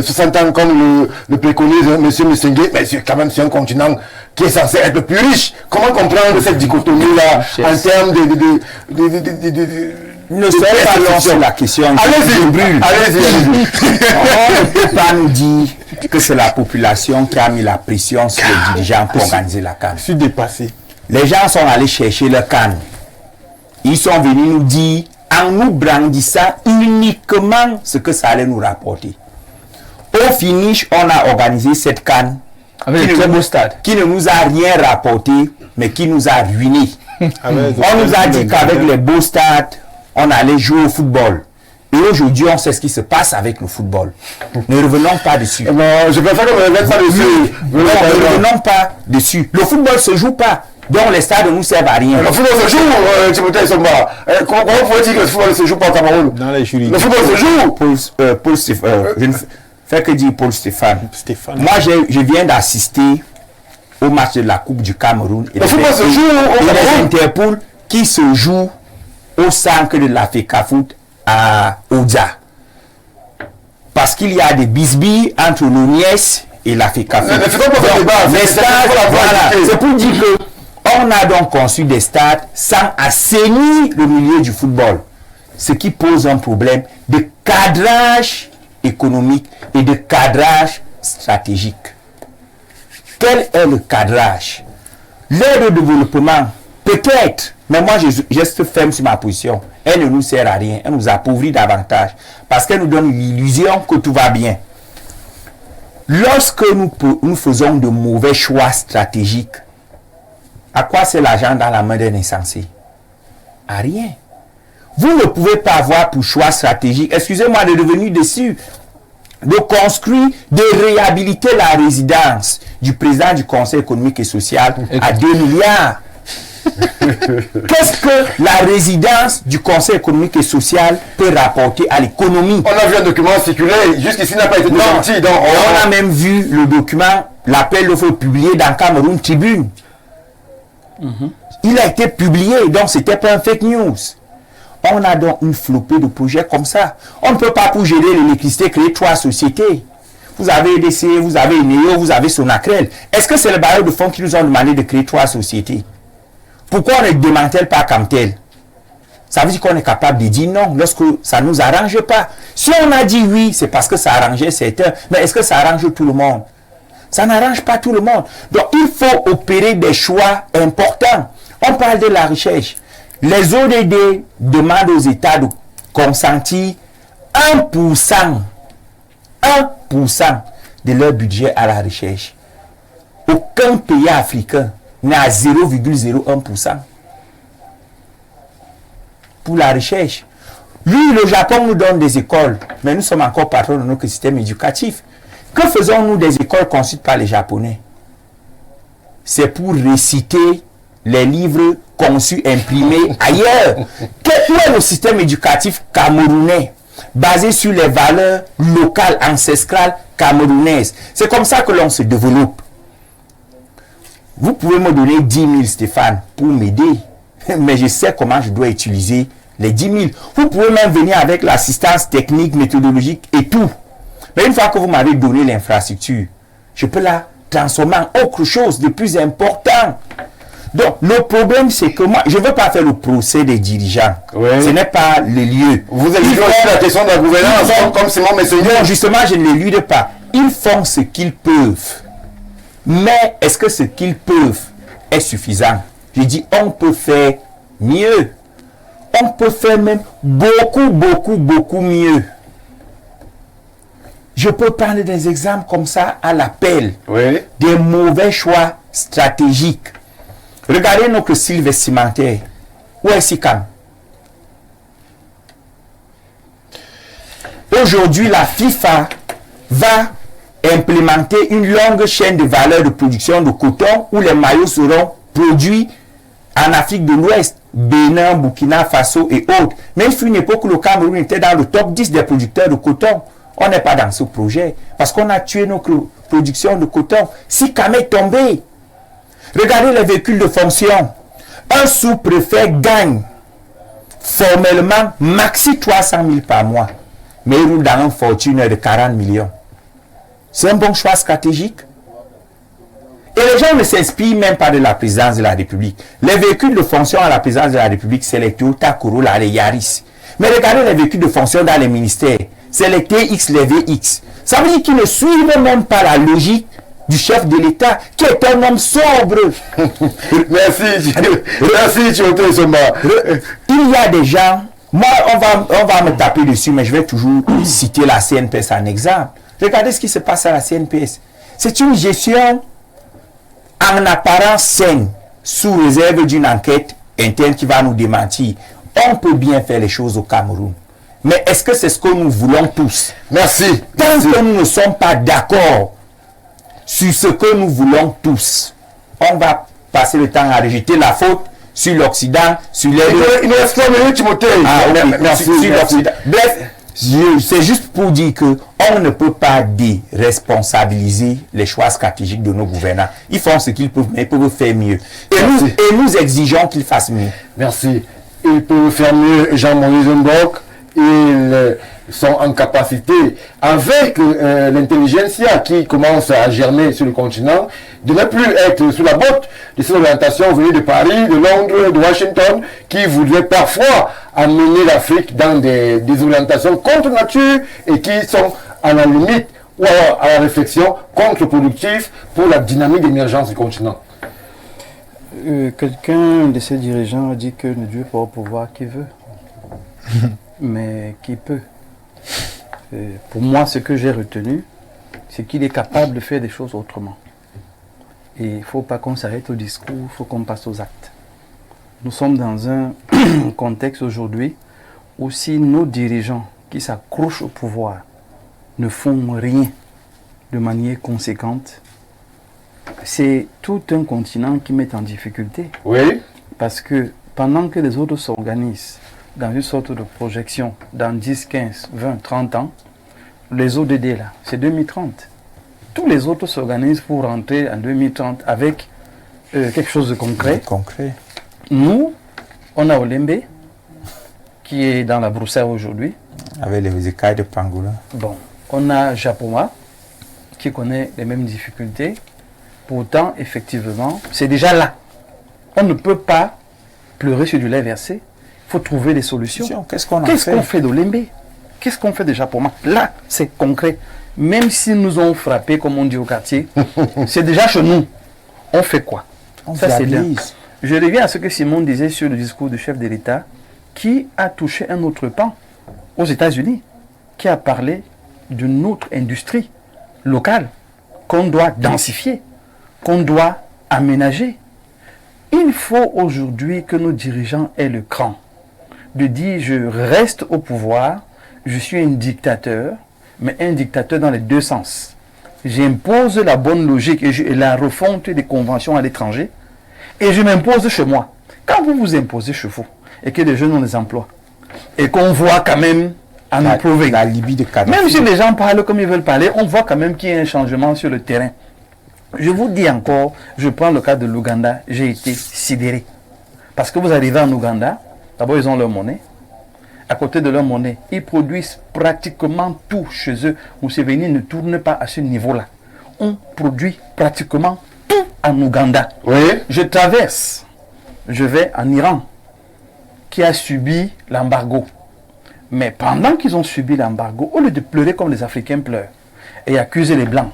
A: 60 ans, comme le préconise M. Musengue, mais c'est quand même un continent qui est censé être le plus riche. Comment comprendre cette dichotomie-là en termes
D: ne sais pas lancer la question.
A: Allez-y.
D: On ne peut pas nous dire que c'est la population qui a mis la pression sur les dirigeants pour organiser la CAN.
B: Je suis dépassé.
D: Les gens sont allés chercher le CAN. Ils sont venus nous dire, en nous brandissant uniquement ce que ça allait nous rapporter. Au finish, on a organisé cette CAN
G: avec très beau stade
D: qui ne nous a rien rapporté, mais qui nous a ruinés. On nous a dit qu'avec les beaux stades, on allait jouer au football. Et aujourd'hui, on sait ce qui se passe avec le football. Ne revenons pas dessus.
A: Non, je préfère qu'on ne revienne pas dessus.
D: Ne revenons pas dessus. Le football ne se joue pas. Donc les stades ne nous servent à rien.
A: Le football se joue, Timothée Somba. Comment faut-il dire que le football ne se joue pas au Cameroun?
B: Dans les juridictions.
A: Le football se joue.
D: Paul Stéphane. Je ne fais que dire Paul Stéphane. Moi, je viens d'assister au match de la Coupe du Cameroun.
A: Le football se joue au Cameroun.
D: Interpol qui se joue au centre de la FECAFOOT à Oudja. Parce qu'il y a des bisbilles entre l'ONIES et la FECAFOOT. C'est pour dire que on a donc conçu des stades sans assainir le milieu du football. Ce qui pose un problème de cadrage économique et de cadrage stratégique. Quel est le cadrage? L'aide au développement, peut-être, mais moi je reste ferme sur ma position. Elle ne nous sert à rien, elle nous appauvrit davantage. Parce qu'elle nous donne l'illusion que tout va bien. Lorsque nous faisons de mauvais choix stratégiques, à quoi c'est l'argent dans la main d'un insensé? À rien. Vous ne pouvez pas avoir pour choix stratégique, excusez-moi de revenir dessus, de construire, de réhabiliter la résidence du président du Conseil économique et social à 2 milliards. Qu'est-ce que la résidence du Conseil économique et social peut rapporter à l'économie?
A: On a vu un document circuler, jusqu'ici n'a pas été démenti.
D: On a même vu le document, l'appel d'offres publié dans Cameroun Tribune. Il a été publié, donc c'était pas un fake news. On a donc une flopée de projets comme ça. On ne peut pas, pour gérer l'électricité, créer 3 sociétés. Vous avez EDC, vous avez Eneo, vous avez Sonatrel. Est-ce que c'est le bailleur de fonds qui nous ont demandé de créer 3 sociétés? Pourquoi on ne démantèle pas comme tel? Ça veut dire qu'on est capable de dire non lorsque ça ne nous arrange pas. Si on a dit oui, c'est parce que ça arrangeait certains. Mais est-ce que ça arrange tout le monde? Ça n'arrange pas tout le monde. Donc il faut opérer des choix importants. On parle de la recherche. Les ODD demandent aux États de consentir 1% de leur budget à la recherche. Aucun pays africain n'a 0,01% pour la recherche. Lui, le Japon nous donne des écoles, mais nous sommes encore patrons de notre système éducatif. Que faisons-nous des écoles conçues par les Japonais? C'est pour réciter les livres conçus, imprimés ailleurs. Quel est le système éducatif camerounais basé sur les valeurs locales, ancestrales camerounaises? C'est comme ça que l'on se développe. Vous pouvez me donner 10 000, Stéphane, pour m'aider. Mais je sais comment je dois utiliser les 10 000. Vous pouvez même venir avec l'assistance technique, méthodologique et tout. Mais une fois que vous m'avez donné l'infrastructure, je peux la transformer en autre chose de plus important. Donc, le problème, c'est que moi, je ne veux pas faire le procès des dirigeants.
A: Oui.
D: Ce n'est pas le lieu.
A: Vous avez dit aussi la question de la gouvernance, comme Simon Messenger.
D: Non, justement, je ne les lude pas. Ils font ce qu'ils peuvent. Mais est-ce que ce qu'ils peuvent est suffisant? Je dis, on peut faire mieux. On peut faire même beaucoup mieux. Je peux prendre des exemples comme ça à l'appel.
A: Oui.
D: Des mauvais choix stratégiques. Regardez notre style vestimentaire. Où est Sikam? Aujourd'hui, la FIFA va implémenter une longue chaîne de valeur de production de coton où les maillots seront produits en Afrique de l'Ouest, Bénin, Burkina Faso et autres. Mais il fut une époque où le Cameroun était dans le top 10 des producteurs de coton. On n'est pas dans ce projet parce qu'on a tué notre production de coton. Sikam est tombé. Regardez les véhicules de fonction. Un sous-préfet gagne formellement maxi 300 000 par mois. Mais il roule dans un fortune de 40 millions. C'est un bon choix stratégique. Et les gens ne s'inspirent même pas de la présidence de la République. Les véhicules de fonction à la présidence de la République, c'est les Toyota Corolla, les Yaris. Mais regardez les véhicules de fonction dans les ministères. C'est les TX, les VX. Ça veut dire qu'ils ne suivent même pas la logique du chef de l'État, qui est un homme sobre.
A: Merci, Timothée Somba.
D: Il y a des gens, moi on va me taper dessus, mais je vais toujours citer la CNPS en exemple. Regardez ce qui se passe à la CNPS. C'est une gestion en apparence saine, sous réserve d'une enquête interne qui va nous démentir. On peut bien faire les choses au Cameroun. Mais est-ce que c'est ce que nous voulons tous?
A: Merci.
D: Tant que nous ne sommes pas d'accord sur ce que nous voulons tous, on va passer le temps à rejeter la faute sur l'Occident, sur les...
A: Il nous reste 3 minutes, Timothée. Merci.
D: Sur l'Occident. Bref, c'est juste pour dire que on ne peut pas déresponsabiliser les choix stratégiques de nos gouvernants. Ils font ce qu'ils peuvent, mais ils peuvent faire mieux. Et nous exigeons qu'ils fassent mieux.
A: Merci. Ils peuvent faire mieux, Jean-Maurice Mbok. Ils sont en capacité, avec l'intelligentsia qui commence à germer sur le continent, de ne plus être sous la botte de ces orientations venues de Paris, de Londres, de Washington, qui voudraient parfois amener l'Afrique dans des orientations contre nature et qui sont à la limite ou à la réflexion contre-productives pour la dynamique d'émergence du continent.
E: Quelqu'un de ces dirigeants a dit que ne Dieu pas au pouvoir qui veut. Mais qui peut. Pour moi, ce que j'ai retenu, c'est qu'il est capable de faire des choses autrement. Et il ne faut pas qu'on s'arrête au discours, il faut qu'on passe aux actes. Nous sommes dans un contexte aujourd'hui où si nos dirigeants qui s'accrochent au pouvoir ne font rien de manière conséquente, c'est tout un continent qui met en difficulté.
A: Oui.
E: Parce que pendant que les autres s'organisent dans une sorte de projection, dans 10, 15, 20, 30 ans, les ODD là, c'est 2030. Tous les autres s'organisent pour rentrer en 2030 avec quelque chose de concret. Nous, on a Olembe, qui est dans la broussaire aujourd'hui.
D: Avec les écailles de Pangolin.
E: Bon, on a Japoma, qui connaît les mêmes difficultés. Pourtant, effectivement, c'est déjà là. On ne peut pas pleurer sur du lait versé. Il faut trouver des solutions.
D: Qu'est-ce qu'on
E: fait d'Olembe? Qu'est-ce qu'on fait de Japoma? Là, c'est concret. Même s'ils nous ont frappé, comme on dit au quartier, c'est déjà chez nous. On fait quoi? Ça, c'est bien. Je reviens à ce que Simon disait sur le discours du chef de l'État, qui a touché un autre pan aux États-Unis, qui a parlé d'une autre industrie locale qu'on doit densifier, qu'on doit aménager. Il faut aujourd'hui que nos dirigeants aient le cran de dire je reste au pouvoir, je suis un dictateur, mais un dictateur dans les deux sens. J'impose la bonne logique et la refonte des conventions à l'étranger et je m'impose chez moi. Quand vous vous imposez chez vous et que les jeunes ont des emplois et qu'on voit quand même à nous prouver,
D: la Libye de Kadhafi,
E: même si les gens parlent comme ils veulent parler, on voit quand même qu'il y a un changement sur le terrain. Je vous dis encore, je prends le cas de l'Ouganda, j'ai été sidéré. Parce que vous arrivez en Ouganda, d'abord ils ont leur monnaie. À côté de leur monnaie, ils produisent pratiquement tout chez eux. Museveni ne tourne pas à ce niveau-là. On produit pratiquement tout en Ouganda.
A: Oui.
E: Je traverse, je vais en Iran, qui a subi l'embargo. Mais pendant qu'ils ont subi l'embargo, au lieu de pleurer comme les Africains pleurent et accuser les Blancs,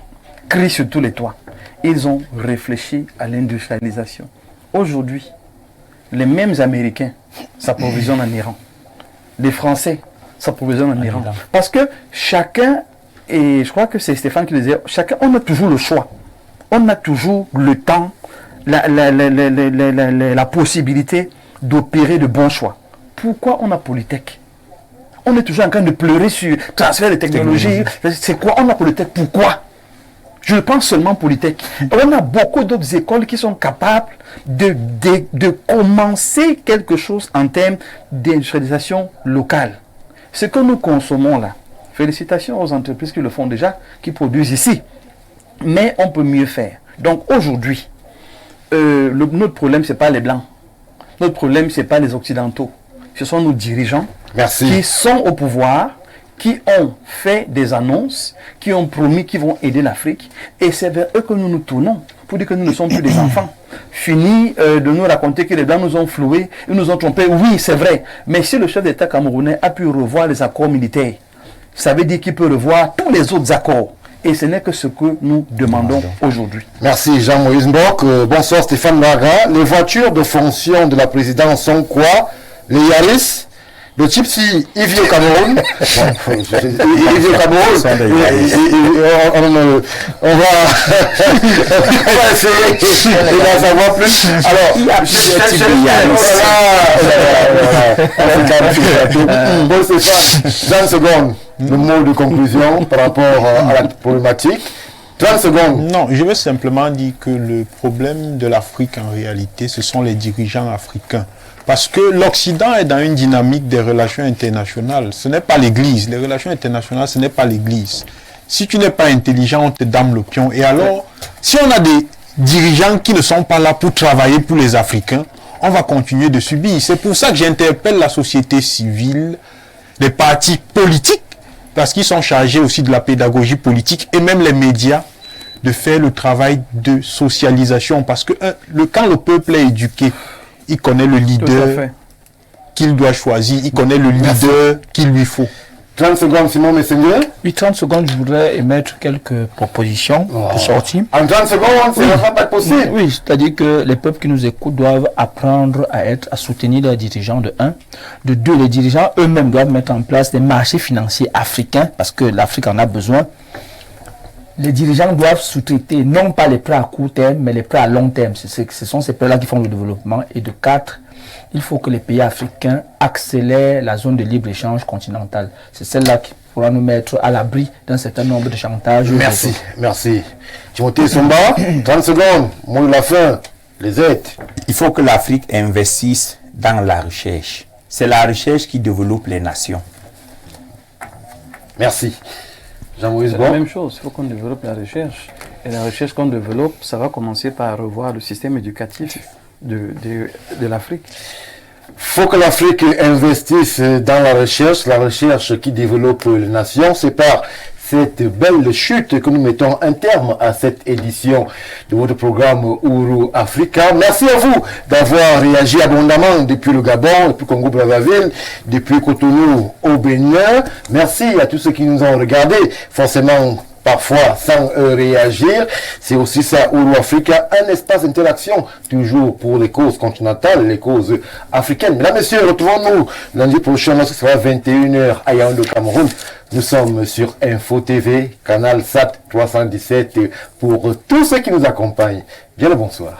E: crient sur tous les toits, ils ont réfléchi à l'industrialisation. Aujourd'hui, les mêmes Américains s'approvisionnent en Iran. Les Français s'approvisionnent en Iran. Parce que chacun, et je crois que c'est Stéphane qui le disait, chacun, on a toujours le choix. On a toujours le temps, la possibilité d'opérer de bons choix. Pourquoi on a Polytech? On est toujours en train de pleurer sur transfert de technologie. C'est quoi? On a Polytech. Pourquoi? Je pense seulement Polytech. On a beaucoup d'autres écoles qui sont capables de commencer quelque chose en termes d'industrialisation locale. Ce que nous consommons là, félicitations aux entreprises qui le font déjà, qui produisent ici. Mais on peut mieux faire. Donc aujourd'hui, notre problème, ce n'est pas les Blancs. Notre problème, ce n'est pas les Occidentaux. Ce sont nos dirigeants qui sont au pouvoir, qui ont fait des annonces, qui ont promis qu'ils vont aider l'Afrique. Et c'est vers eux que nous nous tournons pour dire que nous ne sommes plus des enfants. Fini de nous raconter que les Blancs nous ont floués, ils nous ont trompés. Oui, c'est vrai. Mais si le chef d'État camerounais a pu revoir les accords militaires, ça veut dire qu'il peut revoir tous les autres accords. Et ce n'est que ce que nous demandons aujourd'hui.
A: Merci Jean-Moïse Mbok. Bonsoir Stéphane Lara. Les voitures de fonction de la présidence sont quoi? Les Yaris? Le type, si il vit au Cameroun, il vit au Cameroun, on va essayer d'en savoir plus. Alors, il y a plusieurs types de Yaris. Bon Stéphane, 30 secondes, le mot de conclusion par rapport à la problématique. 30 secondes.
B: Non, je veux simplement dire que le problème de l'Afrique en réalité, ce sont les dirigeants africains. Parce que l'Occident est dans une dynamique des relations internationales. Ce n'est pas l'Église. Les relations internationales, ce n'est pas l'Église. Si tu n'es pas intelligent, on te dame le pion. Et alors, si on a des dirigeants qui ne sont pas là pour travailler pour les Africains, on va continuer de subir. C'est pour ça que j'interpelle la société civile, les partis politiques, parce qu'ils sont chargés aussi de la pédagogie politique, et même les médias, de faire le travail de socialisation. Parce que quand le peuple est éduqué, il connaît le leader qu'il doit choisir, il connaît le leader qu'il lui faut.
A: 30 secondes, Simon Messenger.
C: Oui, 30 secondes, je voudrais émettre quelques propositions pour sortir.
A: En 30 secondes, ça ne va pas être possible.
C: Oui, c'est-à-dire que les peuples qui nous écoutent doivent apprendre à soutenir leurs dirigeants de 1. De 2, les dirigeants eux-mêmes doivent mettre en place des marchés financiers africains, parce que l'Afrique en a besoin. Les dirigeants doivent sous-traiter non pas les prêts à court terme, mais les prêts à long terme. Ce sont ces prêts-là qui font le développement. Et de 4, il faut que les pays africains accélèrent la zone de libre-échange continentale. C'est celle-là qui pourra nous mettre à l'abri d'un certain nombre de chantages.
A: Merci, merci. Timothée Somba, 30 secondes, mot de la fin, les aides.
D: Il faut que l'Afrique investisse dans la recherche. C'est la recherche qui développe les nations.
A: Merci.
E: C'est la même chose, il faut qu'on développe la recherche. Et la recherche qu'on développe, ça va commencer par revoir le système éducatif de l'Afrique.
A: Il faut que l'Afrique investisse dans la recherche qui développe les nations. C'est par cette belle chute que nous mettons un terme à cette édition de votre programme Ouro Africa. Merci à vous d'avoir réagi abondamment depuis le Gabon, depuis Congo-Brazzaville, depuis Cotonou au Bénin. Merci à tous ceux qui nous ont regardés, forcément parfois sans réagir. C'est aussi ça, Ouro Africa, un espace d'interaction, toujours pour les causes continentales, les causes africaines. Mesdames, Messieurs, retrouvons-nous lundi prochain, lorsque ce sera 21h à Yaoundé, au Cameroun. Nous sommes sur Info TV, canal SAT 317, pour tous ceux qui nous accompagnent. Bien le bonsoir.